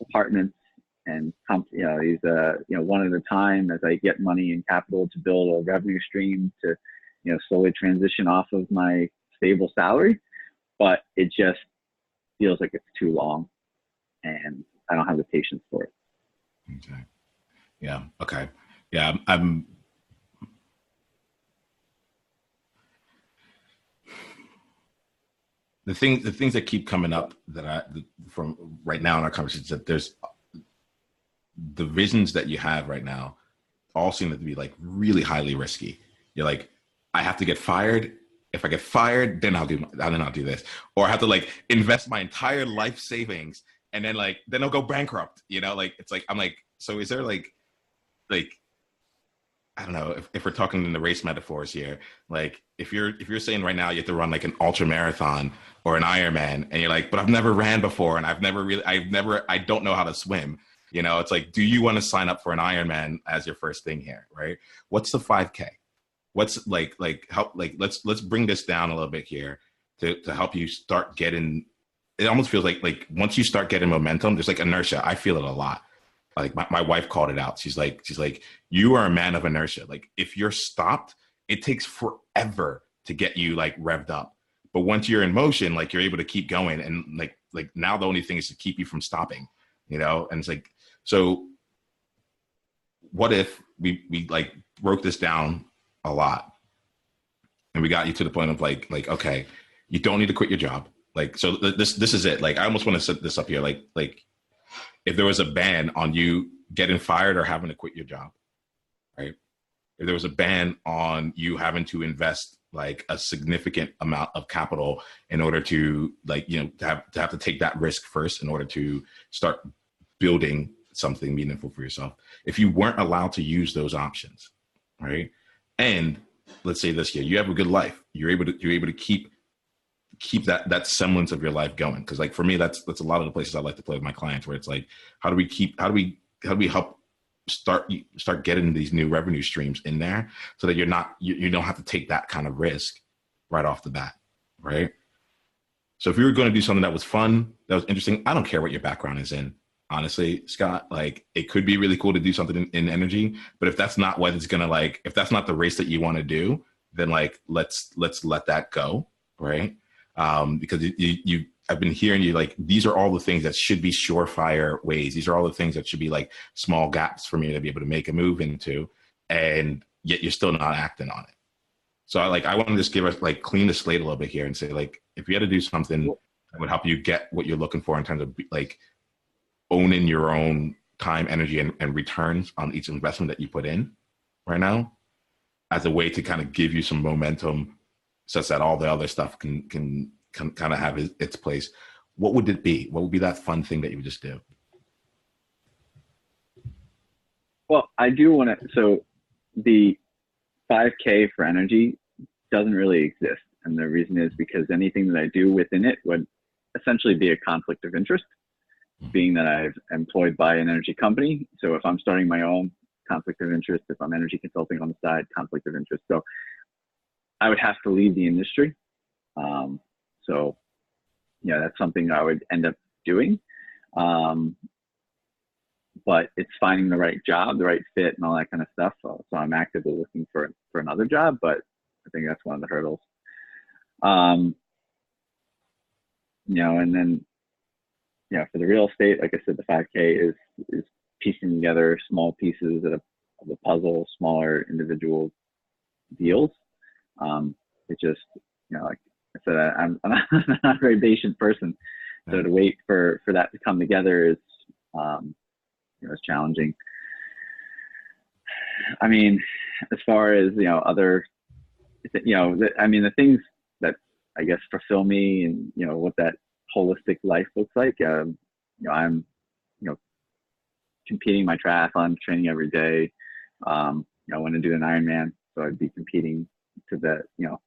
[SPEAKER 4] apartments and these one at a time as I get money and capital to build a revenue stream to slowly transition off of my stable salary. But it just feels like it's too long, and I don't have the patience for it.
[SPEAKER 1] Okay. Yeah. Okay. Yeah. The things that keep coming up from right now in our conversations, that there's the visions that you have right now all seem to be like really highly risky. You're like, I have to get fired. If I get fired, then I'll do this, or I have to like invest my entire life savings, and then I'll go bankrupt. It's like, I'm like, so is there like I don't know if we're talking in the race metaphors here, like if you're saying right now you have to run like an ultra marathon or an Ironman, and you're like, but I've never ran before, and I don't know how to swim. It's like, do you want to sign up for an Ironman as your first thing here, right? What's the 5K? What's help, let's bring this down a little bit here to help you start getting. It almost feels like once you start getting momentum, there's like inertia. I feel it a lot. Like my wife called it out. She's like, you are a man of inertia. Like, if you're stopped, it takes forever to get you like revved up. But once you're in motion, like you're able to keep going, and like now the only thing is to keep you from stopping, you know. And it's like, so what if we like broke this down a lot, and we got you to the point of like okay, you don't need to quit your job. Like, so this is it. Like, I almost want to set this up here. Like if there was a ban on you getting fired or having to quit your job, right? If there was a ban on you having to invest like a significant amount of capital in order to, like, you know, to have to take that risk first in order to start building something meaningful for yourself. If you weren't allowed to use those options, right? And let's say this here, you have a good life. You're able to keep that semblance of your life going. Cause like for me, that's a lot of the places I like to play with my clients, where it's like, how do we help start getting these new revenue streams in there so that you don't have to take that kind of risk right off the bat, right? So if you were going to do something that was fun, that was interesting, I don't care what your background is in, honestly, Scott. Like, it could be really cool to do something in energy, but if that's not what it's gonna, like, if that's not the race that you want to do, then like let's let that go, right? Because I've been hearing you, like, these are all the things that should be surefire ways. These are all the things that should be like small gaps for me to be able to make a move into, and yet you're still not acting on it. So I want to just give us, like, clean the slate a little bit here and say, like, if you had to do something that would help you get what you're looking for in terms of like owning your own time, energy, and returns on each investment that you put in right now, as a way to kind of give you some momentum such that all the other stuff can kind of have its place, what would it be? What would be that fun thing that you would just do?
[SPEAKER 4] Well, I do want to, so the 5K for energy doesn't really exist. And the reason is because anything that I do within it would essentially be a conflict of interest, being that I've employed by an energy company. So if I'm starting my own, conflict of interest. If I'm energy consulting on the side, conflict of interest. So I would have to leave the industry. So yeah, that's something I would end up doing. But it's finding the right job, the right fit, and all that kind of stuff. So I'm actively looking for another job, but I think that's one of the hurdles. You know, and then, yeah, for the real estate, like I said, the 5K is piecing together small pieces of the puzzle, smaller individual deals. It just, you know, like I said, I'm not a very patient person, so to wait for that to come together is, you know, it's challenging. I mean, as far as, you know, other, you know, I mean, the things that I guess fulfill me and, you know, what that holistic life looks like, you know, I'm, you know, competing my triathlon, training every day. You know, I want to do an Ironman, so I'd be competing to the, you know,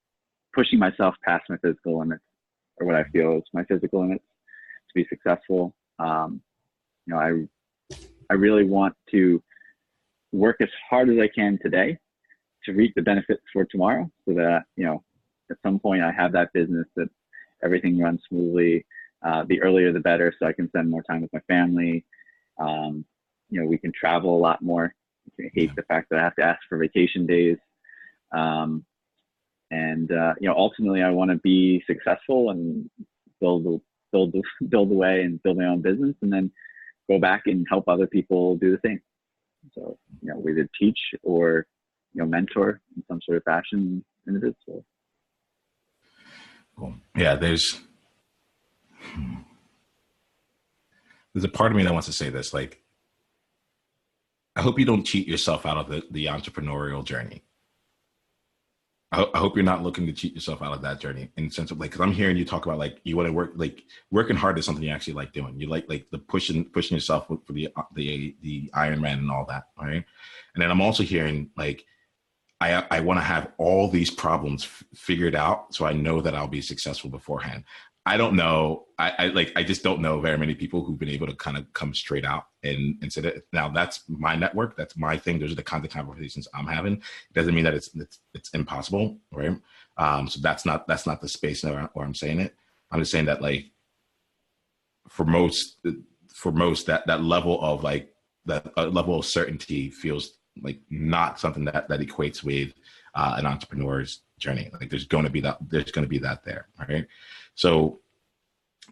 [SPEAKER 4] pushing myself past my physical limits, or what I feel is my physical limits, to be successful. You know, I really want to work as hard as I can today to reap the benefits for tomorrow, so that, you know, at some point I have that business that everything runs smoothly. The earlier the better, so I can spend more time with my family. You know, we can travel a lot more. I hate the fact that I have to ask for vacation days. And you know, ultimately I want to be successful and build away and build my own business, and then go back and help other people do the same. So, you know, either teach or, you know, mentor in some sort of fashion individuals.
[SPEAKER 1] Cool. Yeah, there's a part of me that wants to say this. Like, I hope you don't cheat yourself out of the entrepreneurial journey. I hope you're not looking to cheat yourself out of that journey, in the sense of, like, because I'm hearing you talk about, like, you want to work, like, working hard is something you actually like doing. You like the pushing yourself for the Ironman and all that, right? And then I'm also hearing, like, I want to have all these problems figured out, so I know that I'll be successful beforehand. I don't know. I just don't know very many people who've been able to kind of come straight out and say that. Now, that's my network. That's my thing. Those are the kinds of conversations I'm having. It doesn't mean that it's impossible, right? So that's not the space where I'm saying it. I'm just saying that, like, for most that level of, like, that level of certainty feels like not something that equates with an entrepreneur's journey. Like there's going to be that there. Right. So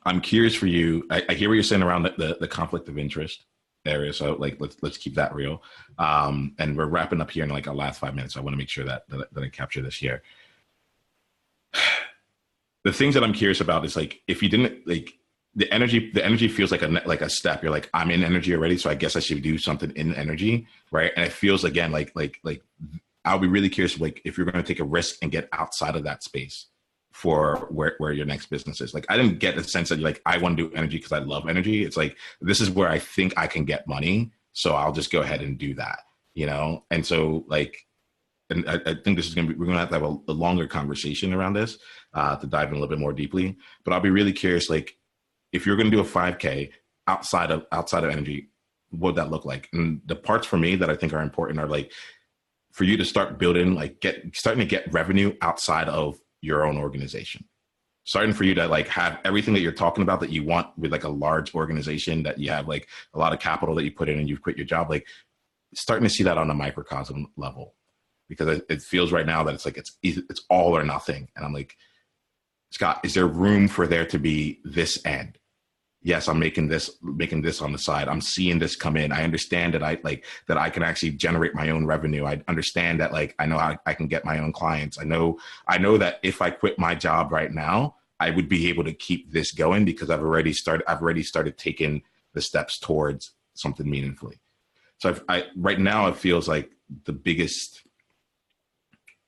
[SPEAKER 1] I'm curious for you. I hear what you're saying around the conflict of interest area. So like, let's keep that real. And we're wrapping up here in like our last 5 minutes. So I want to make sure that I capture this here. The things that I'm curious about is like, if you didn't like the energy feels like a step. You're like, I'm in energy already. So I guess I should do something in energy. Right. And it feels again, like I'll be really curious, like if you're going to take a risk and get outside of that space for where your next business is. Like, I didn't get the sense that you're like, I want to do energy because I love energy. It's like, this is where I think I can get money. So I'll just go ahead and do that, And so like, and I think this is we're going to have a longer conversation around this to dive in a little bit more deeply, but I'll be really curious, like if you're going to do a 5K outside of energy, what would that look like? And the parts for me that I think are important are like, for you to start building, like starting to get revenue outside of your own organization, starting for you to like have everything that you're talking about that you want with like a large organization that you have like a lot of capital that you put in and you've quit your job, like starting to see that on a microcosm level, because it feels right now that it's like, it's all or nothing. And I'm like, Scott, is there room for there to be this end? Yes, I'm making this on the side. I'm seeing this come in. I understand that I can actually generate my own revenue. I understand that like, I know I can get my own clients. I know that if I quit my job right now, I would be able to keep this going because I've already started taking the steps towards something meaningfully. So right now it feels like the biggest,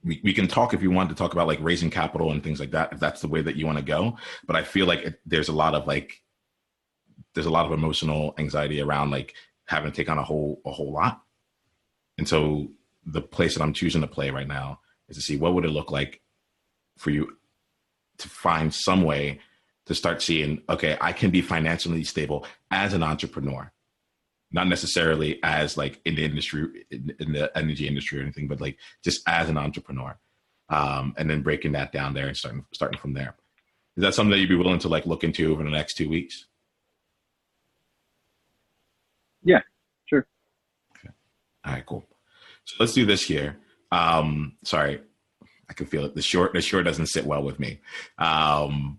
[SPEAKER 1] we can talk if you want to talk about like raising capital and things like that, if that's the way that you want to go. But I feel like there's a lot of emotional anxiety around like having to take on a whole lot. And so the place that I'm choosing to play right now is to see what would it look like for you to find some way to start seeing, okay, I can be financially stable as an entrepreneur, not necessarily as like in the industry, in the energy industry or anything, but like just as an entrepreneur. And then breaking that down there and starting from there. Is that something that you'd be willing to like look into over the next 2 weeks?
[SPEAKER 4] Yeah, sure.
[SPEAKER 1] Okay. All right, cool. So let's do this here. Sorry, I can feel it. The short doesn't sit well with me. And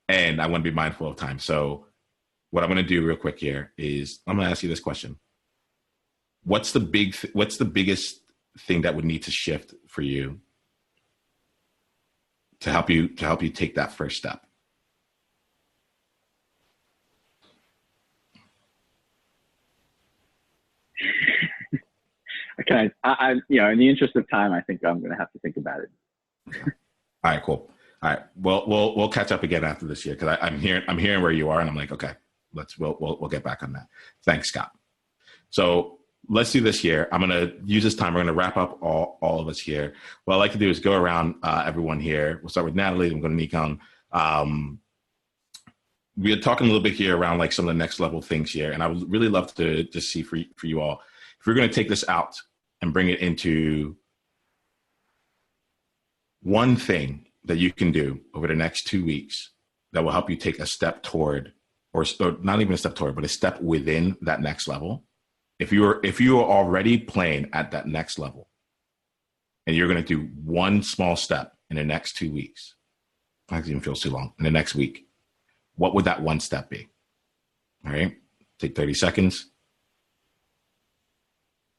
[SPEAKER 1] I want to be mindful of time. So what I'm going to do real quick here is I'm going to ask you this question. What's the biggest thing that would need to shift for you to help you take that first step?
[SPEAKER 4] I in the interest of time, I think I'm going to have to think about it.
[SPEAKER 1] All right, cool. All right. Well, we'll catch up again after this year because I'm hearing where you are, and I'm like, okay, we'll get back on that. Thanks, Scott. So let's do this here. I'm going to use this time. We're going to wrap up all of us here. What I like to do is go around everyone here. We'll start with Natalie. Then we'll go to Nikon. We are talking a little bit here around like some of the next level things here, and I would really love to just see for you all, if we're going to take this out and bring it into one thing that you can do over the next 2 weeks that will help you take a step toward, or not even a step toward, but a step within that next level. If you are already playing at that next level and you're going to do one small step in the next 2 weeks, that even feels too long, in the next week, what would that one step be? All right. Take 30 seconds.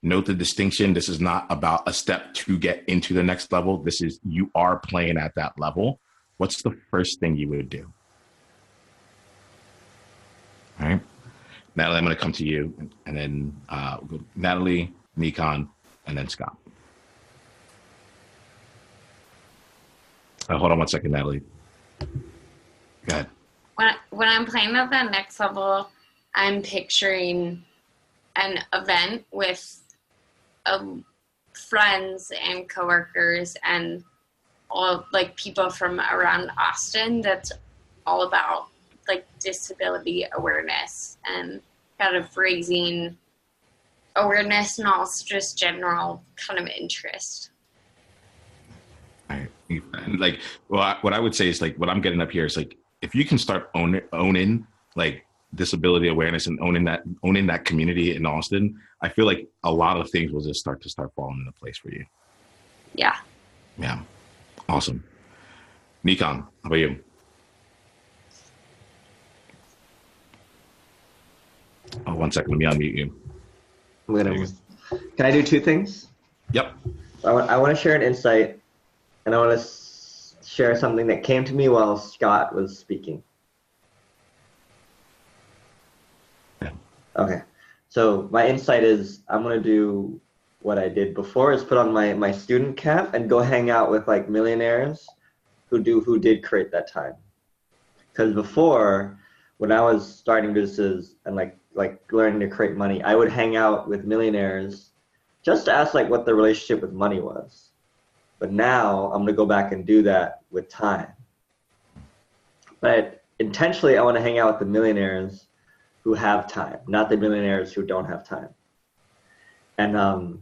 [SPEAKER 1] Note the distinction. This is not about a step to get into the next level. This is, you are playing at that level. What's the first thing you would do? All right. Natalie, I'm going to come to you, and then we'll go Natalie, Nikon, and then Scott. Hold on one second, Natalie. Go ahead.
[SPEAKER 2] When I'm playing at that next level, I'm picturing an event with friends and coworkers and all like people from around Austin that's all about like disability awareness and kind of raising awareness and also just general kind of interest.
[SPEAKER 1] Like, well, what I would say is like, what I'm getting up here is like, if you can start owning like disability awareness and owning that community in Austin, I feel like a lot of things will just start falling into place for you.
[SPEAKER 2] Yeah.
[SPEAKER 1] Yeah. Awesome. Niiamah, how about you? Oh, 1 second. Let me unmute you.
[SPEAKER 3] Can I do two things?
[SPEAKER 1] Yep.
[SPEAKER 3] I want to share an insight, and I want to share something that came to me while Scott was speaking.
[SPEAKER 1] Yeah.
[SPEAKER 3] Okay. So my insight is I'm going to do what I did before, is put on my student cap and go hang out with like millionaires who did create that time. Because before, when I was starting businesses and like learning to create money, I would hang out with millionaires just to ask like what their relationship with money was. But now I'm going to go back and do that with time. But intentionally, I want to hang out with the millionaires who have time, not the millionaires who don't have time. And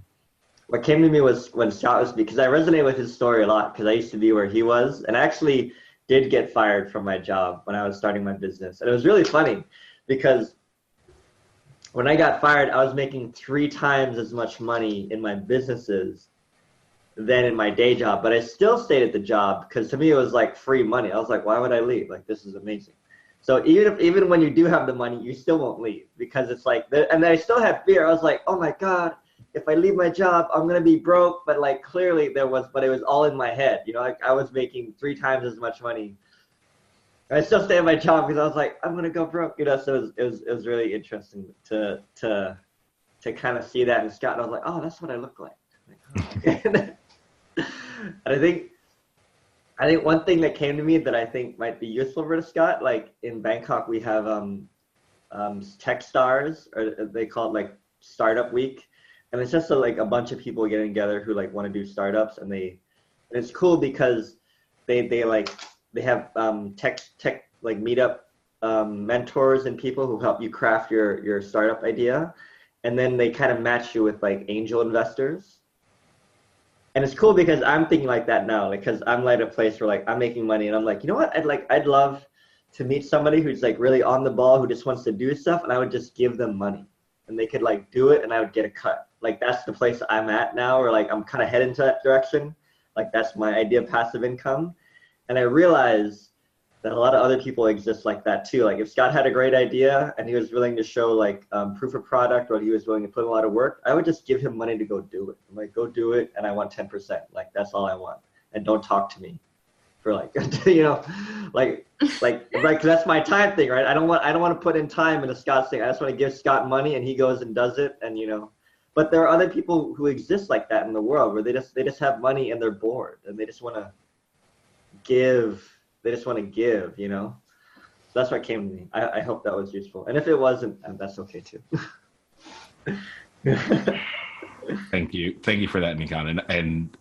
[SPEAKER 3] what came to me was when Scott was, because I resonate with his story a lot, because I used to be where he was, and I actually did get fired from my job when I was starting my business. And it was really funny because when I got fired, I was making 3 times as much money in my businesses than in my day job, but I still stayed at the job because to me it was like free money. I was like, why would I leave? Like, this is amazing. So even when you do have the money, you still won't leave because it's like, and I still had fear. I was like, oh my God, if I leave my job, I'm going to be broke. But like clearly but it was all in my head. You know, like I was making 3 times as much money. I still stay at my job because I was like, I'm going to go broke. You know, so it was really interesting to kind of see that in Scott. And I was like, oh, that's what I look like. Okay. And I think one thing that came to me that I think might be useful for Scott, like in Bangkok, we have tech stars, or they call it like startup week. And it's just like a bunch of people getting together who like want to do startups, and it's cool because they have tech like meetup mentors and people who help you craft your startup idea. And then they kind of match you with like angel investors. And it's cool because I'm thinking like that now, like, because I'm like at a place where like I'm making money and I'm like, you know what? I'd love to meet somebody who's like really on the ball, who just wants to do stuff, and I would just give them money and they could like do it and I would get a cut. Like that's the place I'm at now, or like I'm kind of heading to that direction. Like that's my idea of passive income. And I realized that a lot of other people exist like that too. Like if Scott had a great idea and he was willing to show like proof of product, or he was willing to put in a lot of work, I would just give him money to go do it. I'm like, go do it, and I want 10%. Like that's all I want, and don't talk to me for like, you know, like that's my time thing, right? I don't want to put in time into Scott's thing. I just want to give Scott money and he goes and does it, and you know. But there are other people who exist like that in the world where they just have money and they're bored and they just want to give. They just want to give, you know? So that's what came to me. I hope that was useful. And if it wasn't, that's okay too.
[SPEAKER 1] Thank you for that, Niiamah. And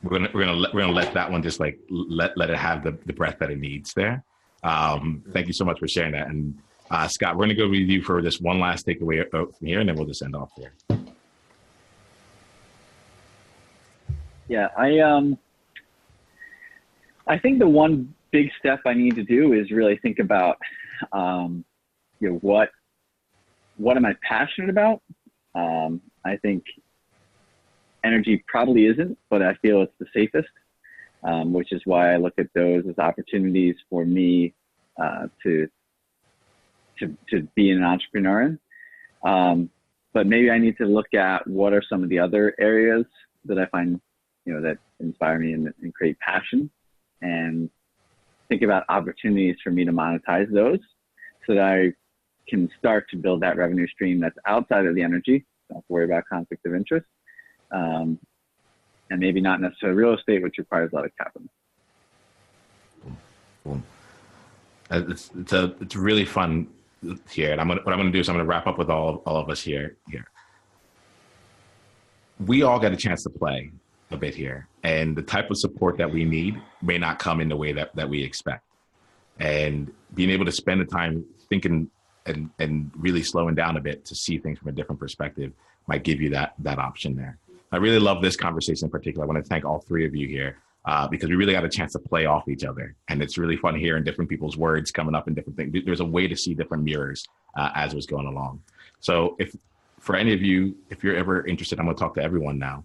[SPEAKER 1] we're gonna let that one just like let it have the breath that it needs there. Thank you so much for sharing that. And Scott, we're gonna go with you for this one last takeaway from here, and then we'll just end off there.
[SPEAKER 4] Yeah, I think the one big step I need to do is really think about, you know, what am I passionate about? I think energy probably isn't, but I feel it's the safest, which is why I look at those as opportunities for me to be an entrepreneur in. But maybe I need to look at what are some of the other areas that I find, you know, that inspire me and create passion, and think about opportunities for me to monetize those so that I can start to build that revenue stream that's outside of the energy. Don't have to worry about conflict of interest. And maybe not necessarily real estate, which requires a lot of capital.
[SPEAKER 1] Cool. It's really fun here. And what I'm going to do is I'm going to wrap up with all of us here. We all get a chance to play a bit here, and the type of support that we need may not come in the way that we expect. And being able to spend the time thinking and really slowing down a bit to see things from a different perspective might give you that option there. I really love this conversation in particular. I want to thank all 3 of you here because we really got a chance to play off each other. And it's really fun hearing different people's words coming up in different things. There's a way to see different mirrors as it was going along. So if for any of you, if you're ever interested, I'm going to talk to everyone now.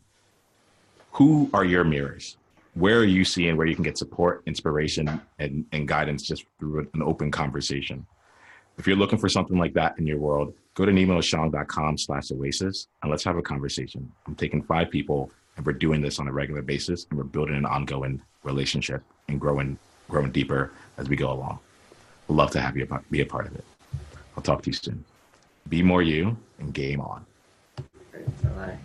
[SPEAKER 1] Who are your mirrors? Where are you seeing where you can get support, inspiration, and guidance just through an open conversation? If you're looking for something like that in your world, go to nemoashong.com/oasis and let's have a conversation. I'm taking 5 people and we're doing this on a regular basis and we're building an ongoing relationship and growing deeper as we go along. We'd love to have you be a part of it. I'll talk to you soon. Be more you and game on.
[SPEAKER 3] Great. Bye.